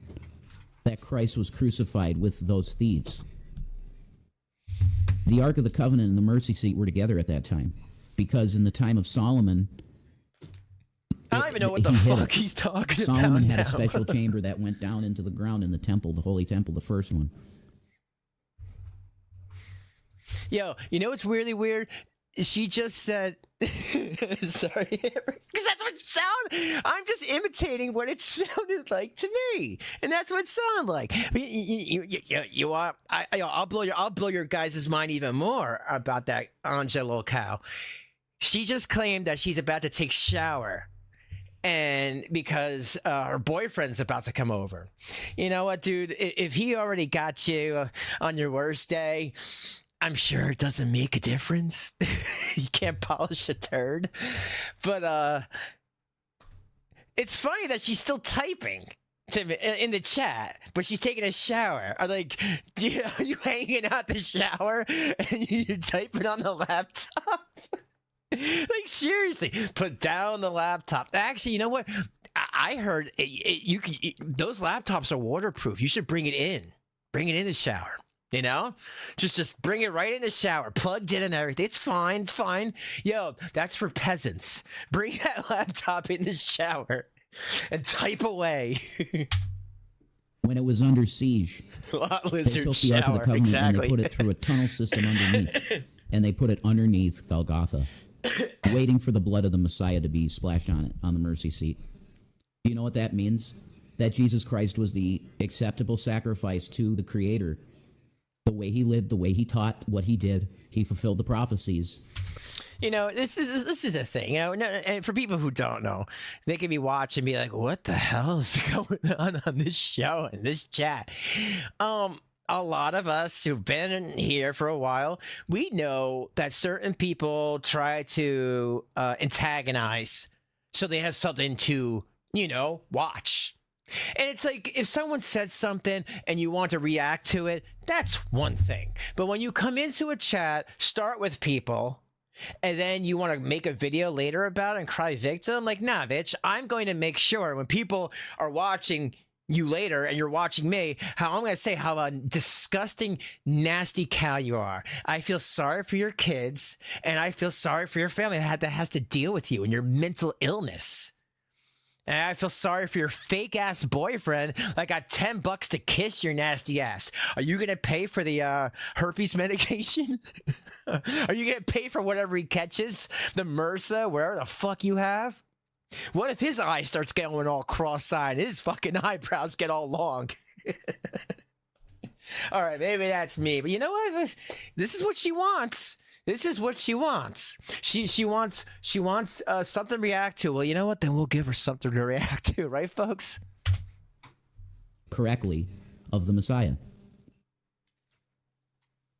that Christ was crucified with those thieves. The Ark of the Covenant and the mercy seat were together at that time, because in the time of Solomon, I don't even know what the fuck he's talking about. Solomon had a special chamber that went down into the ground in the temple, the Holy Temple, the first one. Yo, you know what's really weird? She just said, sorry, because that's what it sounded. I'm just imitating what it sounded like to me, and that's what it sounded like. You are. I'll blow your guys' mind even more about that Angelo cow. She just claimed that she's about to take shower, and because her boyfriend's about to come over. You know what, dude? If he already got you on your worst day, I'm sure it doesn't make a difference. You can't polish a turd. But it's funny that she's still typing to me in the chat, but she's taking a shower. I'm like, are you hanging out the shower and you're typing on the laptop? Like, seriously, put down the laptop. Actually, you know what? I heard those laptops are waterproof. You should bring it in. Bring it in the shower. You know, just bring it right in the shower, plugged in and everything. It's fine. It's fine. Yo, that's for peasants. Bring that laptop in the shower and type away. When it was under siege, lizard they took the Ark of the Covenant and they put it through a tunnel system underneath, and they put it underneath Golgotha, waiting for the blood of the Messiah to be splashed on it, on the mercy seat. Do you know what that means? That Jesus Christ was the acceptable sacrifice to the Creator. The way he lived, the way he taught, what he did, he fulfilled the prophecies. You know, this is the thing. You know, and for people who don't know, they can be watching and be like, "What the hell is going on this show and this chat?" A lot of us who've been in here for a while, we know that certain people try to antagonize, so they have something to, you know, watch. And it's like, if someone says something and you want to react to it, that's one thing. But when you come into a chat, start with people, and then you want to make a video later about it and cry victim, like, nah, bitch, I'm going to make sure when people are watching you later and you're watching me, how I'm going to say how a disgusting, nasty cow you are. I feel sorry for your kids, and I feel sorry for your family that has to deal with you and your mental illness. And I feel sorry for your fake ass boyfriend. Like, got $10 to kiss your nasty ass. Are you gonna pay for the herpes medication? Are you gonna pay for whatever he catches? The MRSA, wherever the fuck you have? What if his eye starts going all cross-eyed? His fucking eyebrows get all long. All right, maybe that's me, but you know what? This is what she wants. This is what she wants. She wants something to react to. Well, you know what? Then we'll give her something to react to, right, folks? Correctly of the Messiah.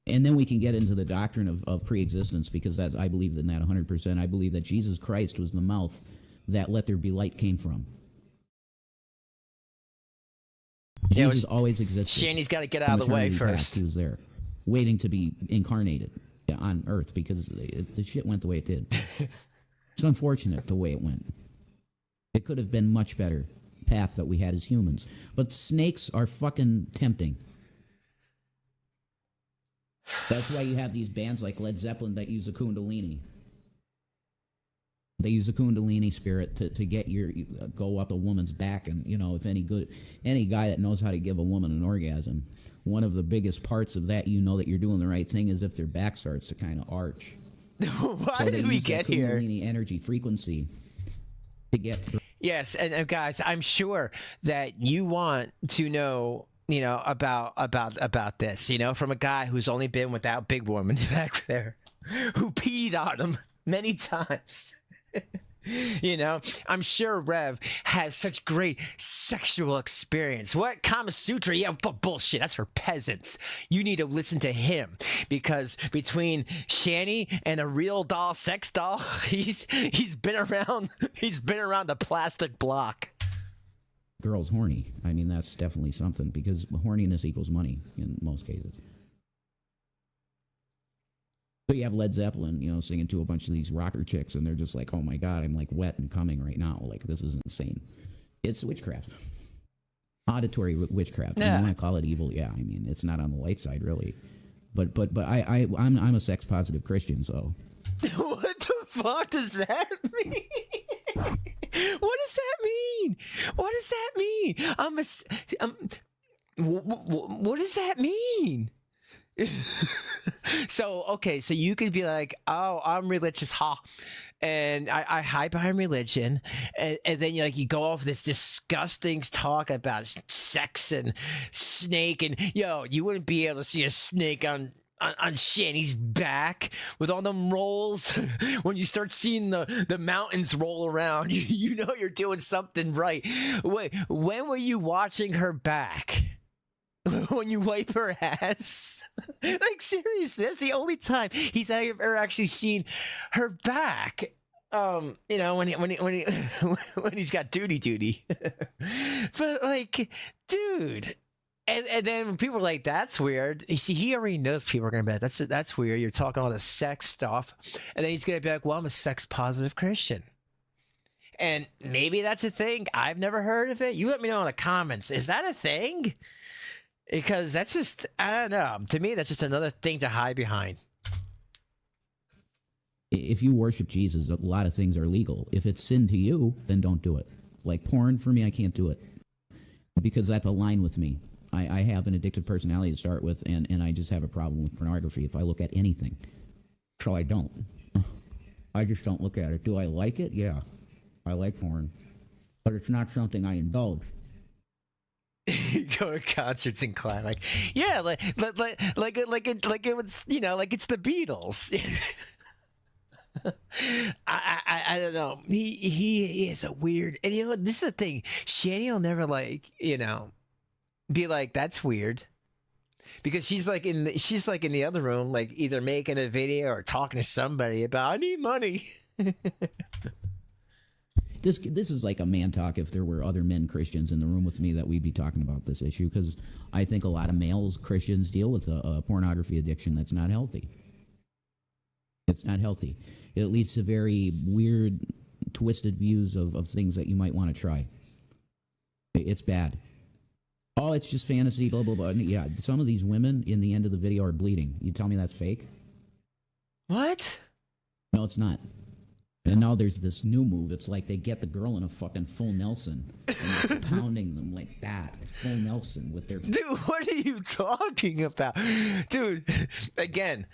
And then we can get into the doctrine of pre-existence, because that's, I believe in that 100%. I believe that Jesus Christ was the mouth that "let there be light" came from. Jesus always existed. Shanny's got to get out of the way first. He was there, waiting to be incarnated on Earth, because the shit went the way it did. It's unfortunate the way it went. It could have been much better path that we had as humans. But snakes are fucking tempting. That's why you have these bands like Led Zeppelin that use a Kundalini. They use a Kundalini spirit to get go up a woman's back, and if any guy that knows how to give a woman an orgasm, one of the biggest parts of that, that you're doing the right thing, is if their back starts to kind of arch. Why did we get here? Kundalini energy frequency to get. Yes, and guys, I'm sure that you want to know. About this, from a guy who's only been with that big woman back there, who peed on him many times. I'm sure Rev has such great sexual experience. What? Kama Sutra? Yeah, bullshit. That's for peasants. You need to listen to him, because between Shanny and a real doll, sex doll, he's been around the plastic block. Girl's horny. I mean, that's definitely something, because horniness equals money in most cases. So you have Led Zeppelin, singing to a bunch of these rocker chicks, and they're just like, "Oh my God, I'm like wet and coming right now. Like, this is insane." It's witchcraft. Auditory witchcraft. Yeah. You want to call it evil? Yeah, I mean, it's not on the light side, really. But I'm a sex positive Christian, so. What the fuck does that mean? What does that mean? What does that mean? What does that mean? So you could be like, "Oh, I'm religious, and I hide behind religion," and then you go off this disgusting talk about sex and snake, and you wouldn't be able to see a snake on Shanny's back with all them rolls. When you start seeing the mountains roll around, you know you're doing something right. Wait, when were you watching her back? When you wipe her ass? Like, seriously, that's the only time he's ever actually seen her back. When he's got duty. But like, dude. And then people are like, "That's weird." You see, he already knows people are going to be like, that's weird. You're talking all this sex stuff. And then he's going to be like, "Well, I'm a sex positive Christian." And maybe that's a thing. I've never heard of it. You let me know in the comments. Is that a thing? Because that's just, I don't know. To me, that's just another thing to hide behind. If you worship Jesus, a lot of things are legal. If it's sin to you, then don't do it. Like porn, for me, I can't do it, because that's a line with me. I have an addictive personality to start with, and I just have a problem with pornography if I look at anything. So I don't. I just don't look at it. Do I like it? Yeah. I like porn. But it's not something I indulge. Go to concerts and climb, like, yeah, like it was, like it's the Beatles. I don't know. He is a weird, and this is the thing. Shanny will never be like, "That's weird," because she's like in the other room, like either making a video or talking to somebody about, "I need money." This is like a man talk. If there were other men Christians in the room with me, that we'd be talking about this issue, because I think a lot of males Christians deal with a pornography addiction that's not healthy. It's not healthy. It leads to very weird, twisted views of things that you might want to try. It's bad. Oh, it's just fantasy, blah, blah, blah. Yeah, some of these women in the end of the video are bleeding. You tell me that's fake? What? No, it's not. And now there's this new move. It's like they get the girl in a fucking full Nelson and they're pounding them like that. Full Nelson with their... Dude, what are you talking about? Dude, again,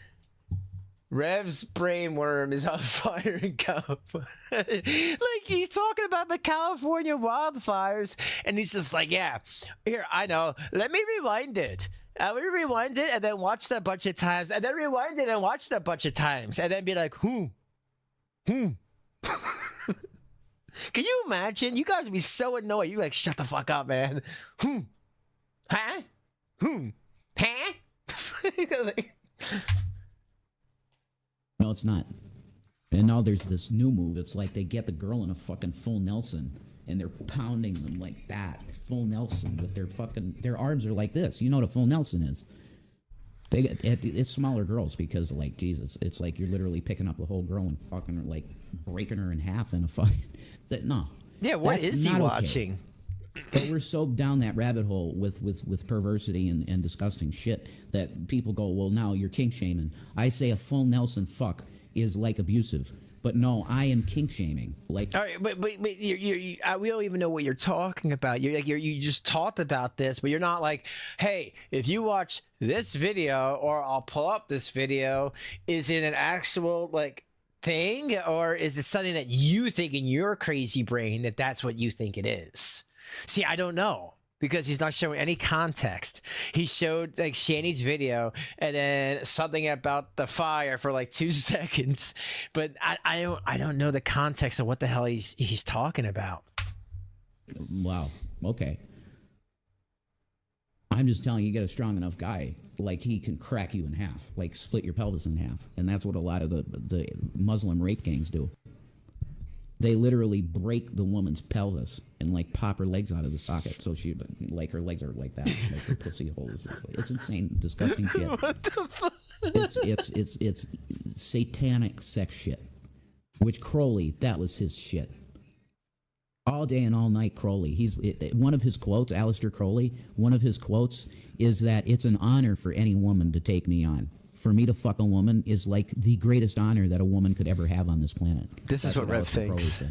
Rev's brainworm is on fire in California. Like, he's talking about the California wildfires, and he's just like, yeah, here, I know. Let me rewind it. We rewind it and then watch that a bunch of times, and then rewind it and watch that a bunch of times, and then be like, Can you imagine? You guys would be so annoyed. You're like, shut the fuck up, man. Huh? Huh? Like, no, it's not. And now there's this new move. It's like they get the girl in a fucking full Nelson and they're pounding them like that. Full Nelson with their arms are like this. You know what a full Nelson is. It's smaller girls because, like, Jesus, it's like you're literally picking up the whole girl and fucking her, like, breaking her in half in a fucking... No. yeah, what is he watching? Okay. But we're so down that rabbit hole with perversity and disgusting shit that people go, well, now you're kink shaming. I say a full Nelson fuck is, like, abusive. But no, I am kink shaming. Like, all right, but we don't even know what you're talking about. You just talked about this, but you're not like, hey, if you watch this video, or I'll pull up this video, is it an actual like thing, or is it something that you think in your crazy brain that's what you think it is? See, I don't know. Because he's not showing any context. He showed like Shani's video and then something about the fire for like 2 seconds, but I don't know the context of what the hell he's talking about. Wow. Okay. I'm just telling you, get a strong enough guy, like he can crack you in half, like split your pelvis in half, and that's what a lot of the Muslim rape gangs do. They literally break the woman's pelvis and like pop her legs out of the socket, so she like her legs are like that, like her pussy hole is. It's insane, disgusting shit. What the fuck? It's satanic sex shit. Which Crowley, that was his shit. All day and all night, Crowley. One of his quotes, Aleister Crowley. One of his quotes is that it's an honor for any woman to take me on. For me to fuck a woman is like the greatest honor that a woman could ever have on this planet. That's what Rev thinks.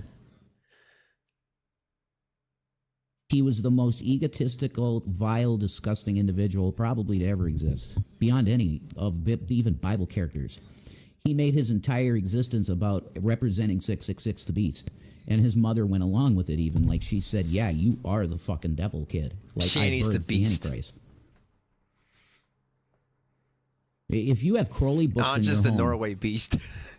He was the most egotistical, vile, disgusting individual probably to ever exist, beyond any of even Bible characters. He made his entire existence about representing 666, the beast. And his mother went along with it even. Like, she said, yeah, you are the fucking devil, kid. Like, Shani's the beast. Antichrist. If you have Crowley books in just your the home, Norway beast.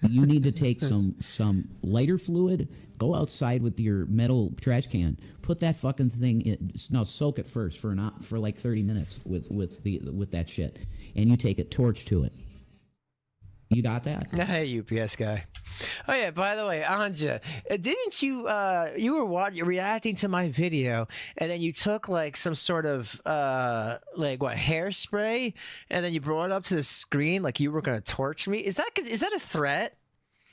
you need to take some lighter fluid, go outside with your metal trash can, put that fucking thing in, no, soak it first for like 30 minutes with that shit, and you take a torch to it. You got that? Hey, UPS guy. Oh yeah, by the way, Anja, didn't you you were reacting to my video, and then you took like some sort of like what, hairspray, and then you brought it up to the screen like you were gonna torch me? Is that a threat?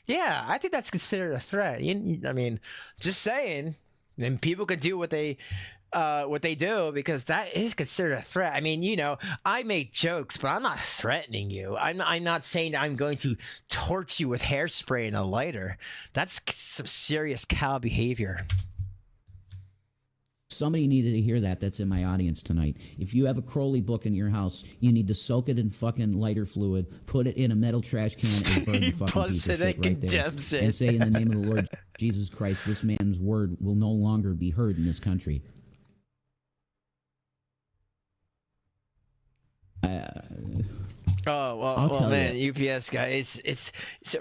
Yeah, I think that's considered a threat. I mean, just saying. And people can do what they do, because that is considered a threat. I mean, you know, I make jokes, but I'm not threatening you. I'm not saying I'm going to torch you with hairspray and a lighter. That's some serious cow behavior. Somebody needed to hear that. That's in my audience tonight. If you have a Crowley book in your house, you need to soak it in fucking lighter fluid, put it in a metal trash can, and burn the fucking piece of shit right there. And say, in the name of the Lord Jesus Christ, this man's word will no longer be heard in this country. Well, man, UPS guy, it's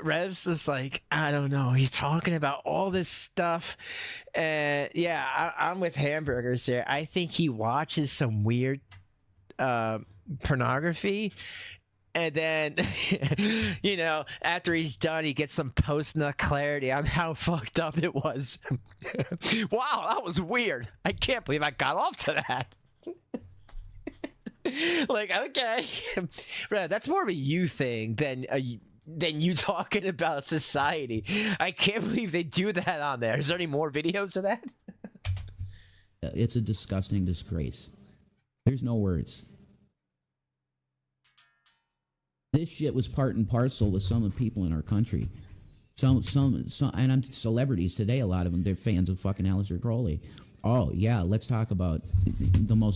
Rev's is like, I don't know. He's talking about all this stuff, and yeah, I'm with Hamburgers here. I think he watches some weird pornography, and then you know, after he's done, he gets some post-nut clarity on how fucked up it was. Wow, that was weird. I can't believe I got off to that. Like, okay, Rev, that's more of a you thing than you talking about society. I can't believe they do that on there. Is there any more videos of that? It's a disgusting disgrace. There's no words. This shit was part and parcel with some of the people in our country. Some, and I'm celebrities today. A lot of them, they're fans of fucking Aleister Crowley. Oh yeah, let's talk about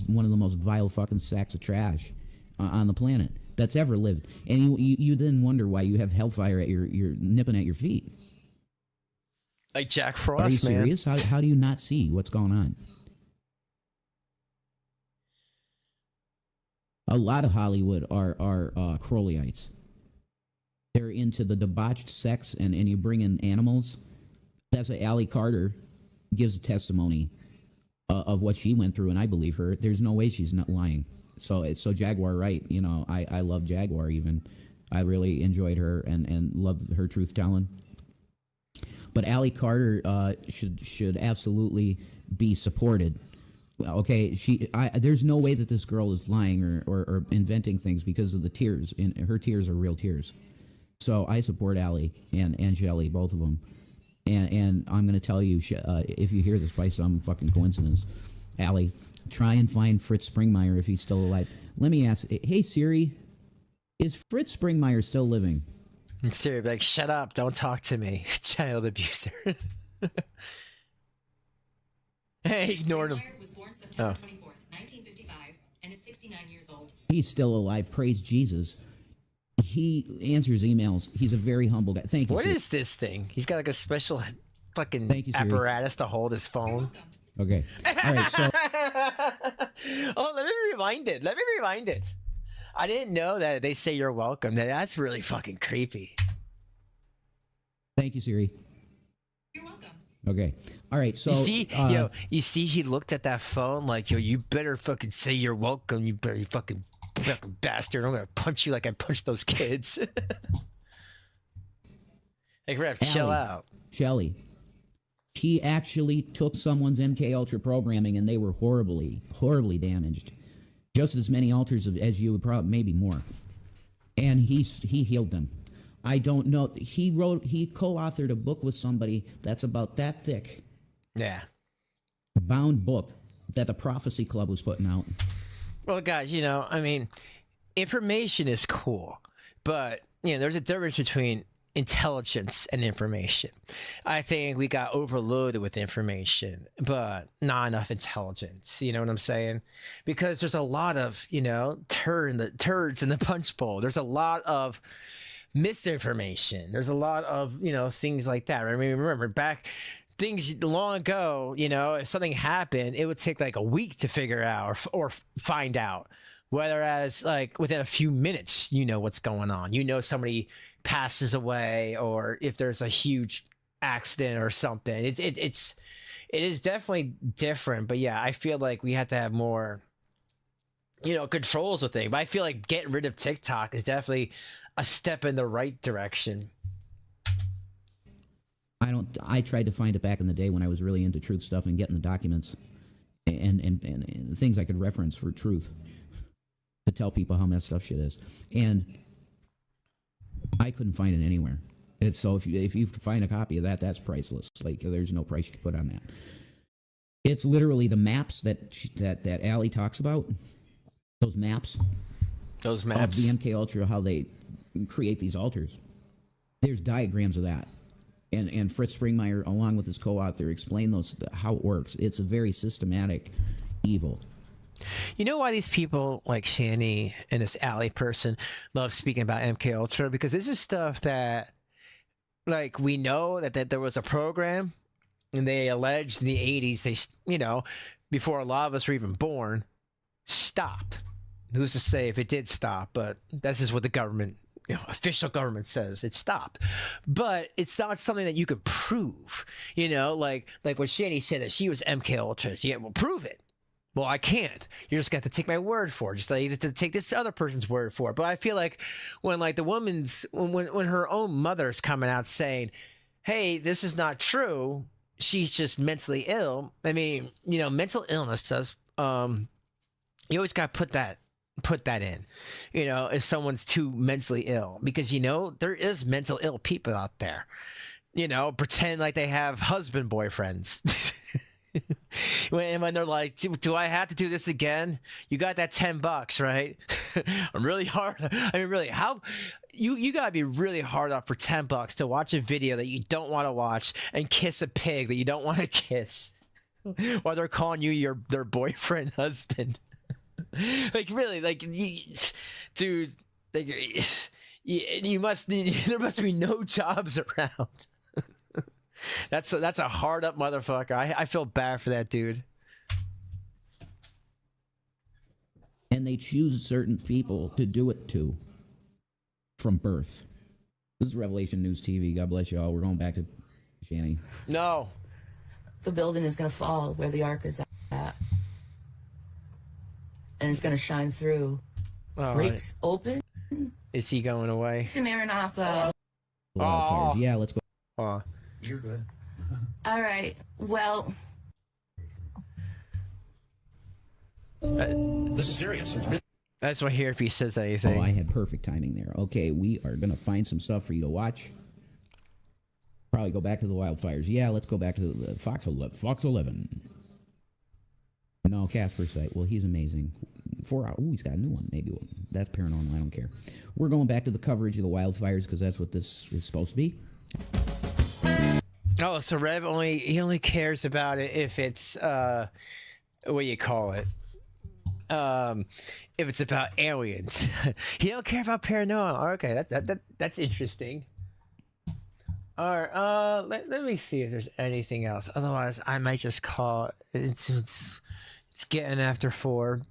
one of the most vile fucking sacks of trash on the planet that's ever lived. And you then wonder why you have hellfire at your nipping at your feet. Like Jack Frost, man. Are you serious? How do you not see what's going on? A lot of Hollywood are Crowleyites. They're into the debauched sex, and you bring in animals. That's what Allie Carter gives a testimony of what she went through, and I believe her. There's no way she's not lying. So Jaguar, right? You know, I love Jaguar even. I really enjoyed her and loved her truth telling. But Allie Carter should absolutely be supported. Okay, there's no way that this girl is lying or inventing things because of the tears. And her tears are real tears. So I support Allie and Shelley, both of them. And I'm going to tell you, if you hear this by some fucking coincidence, Allie, try and find Fritz Springmeier if he's still alive. Let me ask, hey Siri, is Fritz Springmeier still living? And Siri be like, shut up, don't talk to me, child abuser. Hey, ignored him. Was born September 24th, 1955, and is 69 years old. He's still alive, praise Jesus. He answers emails. He's a very humble guy. Thank you. What is this thing? He's got like a special fucking apparatus to hold his phone. Okay. All right. So. Oh, let me rewind it. I didn't know that they say you're welcome. That's really fucking creepy. Thank you, Siri. You're welcome. Okay. All right. So you see, he looked at that phone like, yo, you better fucking say you're welcome. You better fucking bastard. I'm gonna punch you like I punched those kids. Like, Rev, chill out. Shelly. He actually took someone's MK Ultra programming and they were horribly, horribly damaged. Just as many alters as you would probably, maybe more. And he healed them. I don't know. He co-authored a book with somebody that's about that thick. Yeah. Bound book that the Prophecy Club was putting out. Well, guys, you know, I mean, information is cool, but, you know, there's a difference between intelligence and information. I think we got overloaded with information, but not enough intelligence. You know what I'm saying? Because there's a lot of, you know, turds in the punch bowl. There's a lot of misinformation. There's a lot of, you know, things like that. I mean, remember back things long ago, you know, if something happened, it would take like a week to figure out or find out. Whereas like within a few minutes, you know what's going on. You know, somebody passes away, or if there's a huge accident or something. It is definitely different. But yeah, I feel like we have to have more, you know, controls with things. But I feel like getting rid of TikTok is definitely a step in the right direction. I tried to find it back in the day when I was really into truth stuff and getting the documents and things I could reference for truth to tell people how messed up shit is. And I couldn't find it anywhere. So if you find a copy of that, that's priceless. Like, there's no price you can put on that. It's literally the maps that Allie talks about. Those maps of the MK Ultra, how they create these altars. There's diagrams of that. And Fritz Springmeier, along with his co-author, explain how it works. It's a very systematic evil. You know why these people like Shani and this Allie person love speaking about MK Ultra? Because this is stuff that, like, we know that there was a program, and they alleged in the 80s, they, you know, before a lot of us were even born, stopped. Who's to say if it did stop? But this is what the government, you know, official government says it stopped. But it's not something that you can prove. You know, like what Shani said, that she was MK Ultra. Yeah, well, prove it. Well, I can't. You're just going to take my word for it. Just like you have to take this other person's word for it. But I feel like when like the woman's, when her own mother's coming out saying, hey, this is not true, she's just mentally ill. I mean, you know, mental illness does, you always got to put that in, you know, if someone's too mentally ill, because, you know, there is mental ill people out there, you know, pretend like they have husband boyfriends. when they're like, do I have to do this again? You got that $10, right? I'm really hard. I mean, really, how you gotta be really hard up for $10 to watch a video that you don't want to watch and kiss a pig that you don't want to kiss, while they're calling you their boyfriend, husband. Like really, like, dude, like, you must there must be no jobs around. That's a hard up motherfucker. I feel bad for that dude. And they choose certain people to do it to from birth. This is Revelation News TV. God bless you all. We're going back to Shanny. No. The building is going to fall where the ark is at. And it's going to shine through. Oh, Breaks open. is he going away? Maranatha. Wildfires. Yeah, let's go. Oh. You're good. All right. Well, This is serious. I just want to hear if he says anything. Oh, I had perfect timing there. Okay, we are going to find some stuff for you to watch. Probably go back to the wildfires. Yeah, let's go back to the Fox 11. No, Casper's site. Well, he's amazing. 4 hours. Oh, he's got a new one. Maybe one. That's paranormal. I don't care. We're going back to the coverage of the wildfires because that's what this is supposed to be. Oh, so Rev only cares about it if it's what do you call it? If it's about aliens. He don't care about paranormal. Okay, that's interesting. All right, let me see if there's anything else. Otherwise, I might just call it's getting after 4.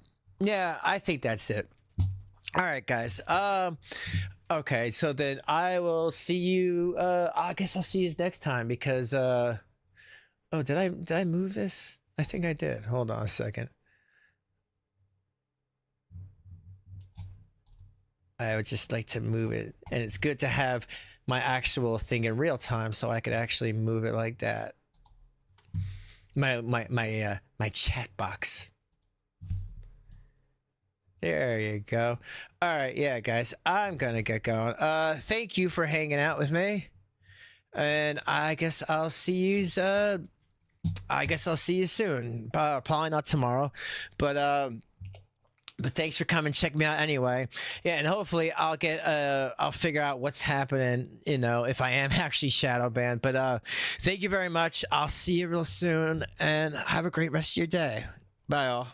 Yeah, I think that's it. All right, guys. Okay, so then I will see you. I guess I'll see you next time because. Oh, did I move this? I think I did. Hold on a second. I would just like to move it, and it's good to have my actual thing in real time, so I could actually move it like that. My chat box. There you go. All right, yeah, guys, I'm gonna get going. Thank you for hanging out with me, and I guess I'll see you. Soon. Probably not tomorrow, but thanks for coming. Check me out anyway. Yeah, and hopefully I'll figure out what's happening. You know, if I am actually shadow banned. But thank you very much. I'll see you real soon, and have a great rest of your day. Bye, all.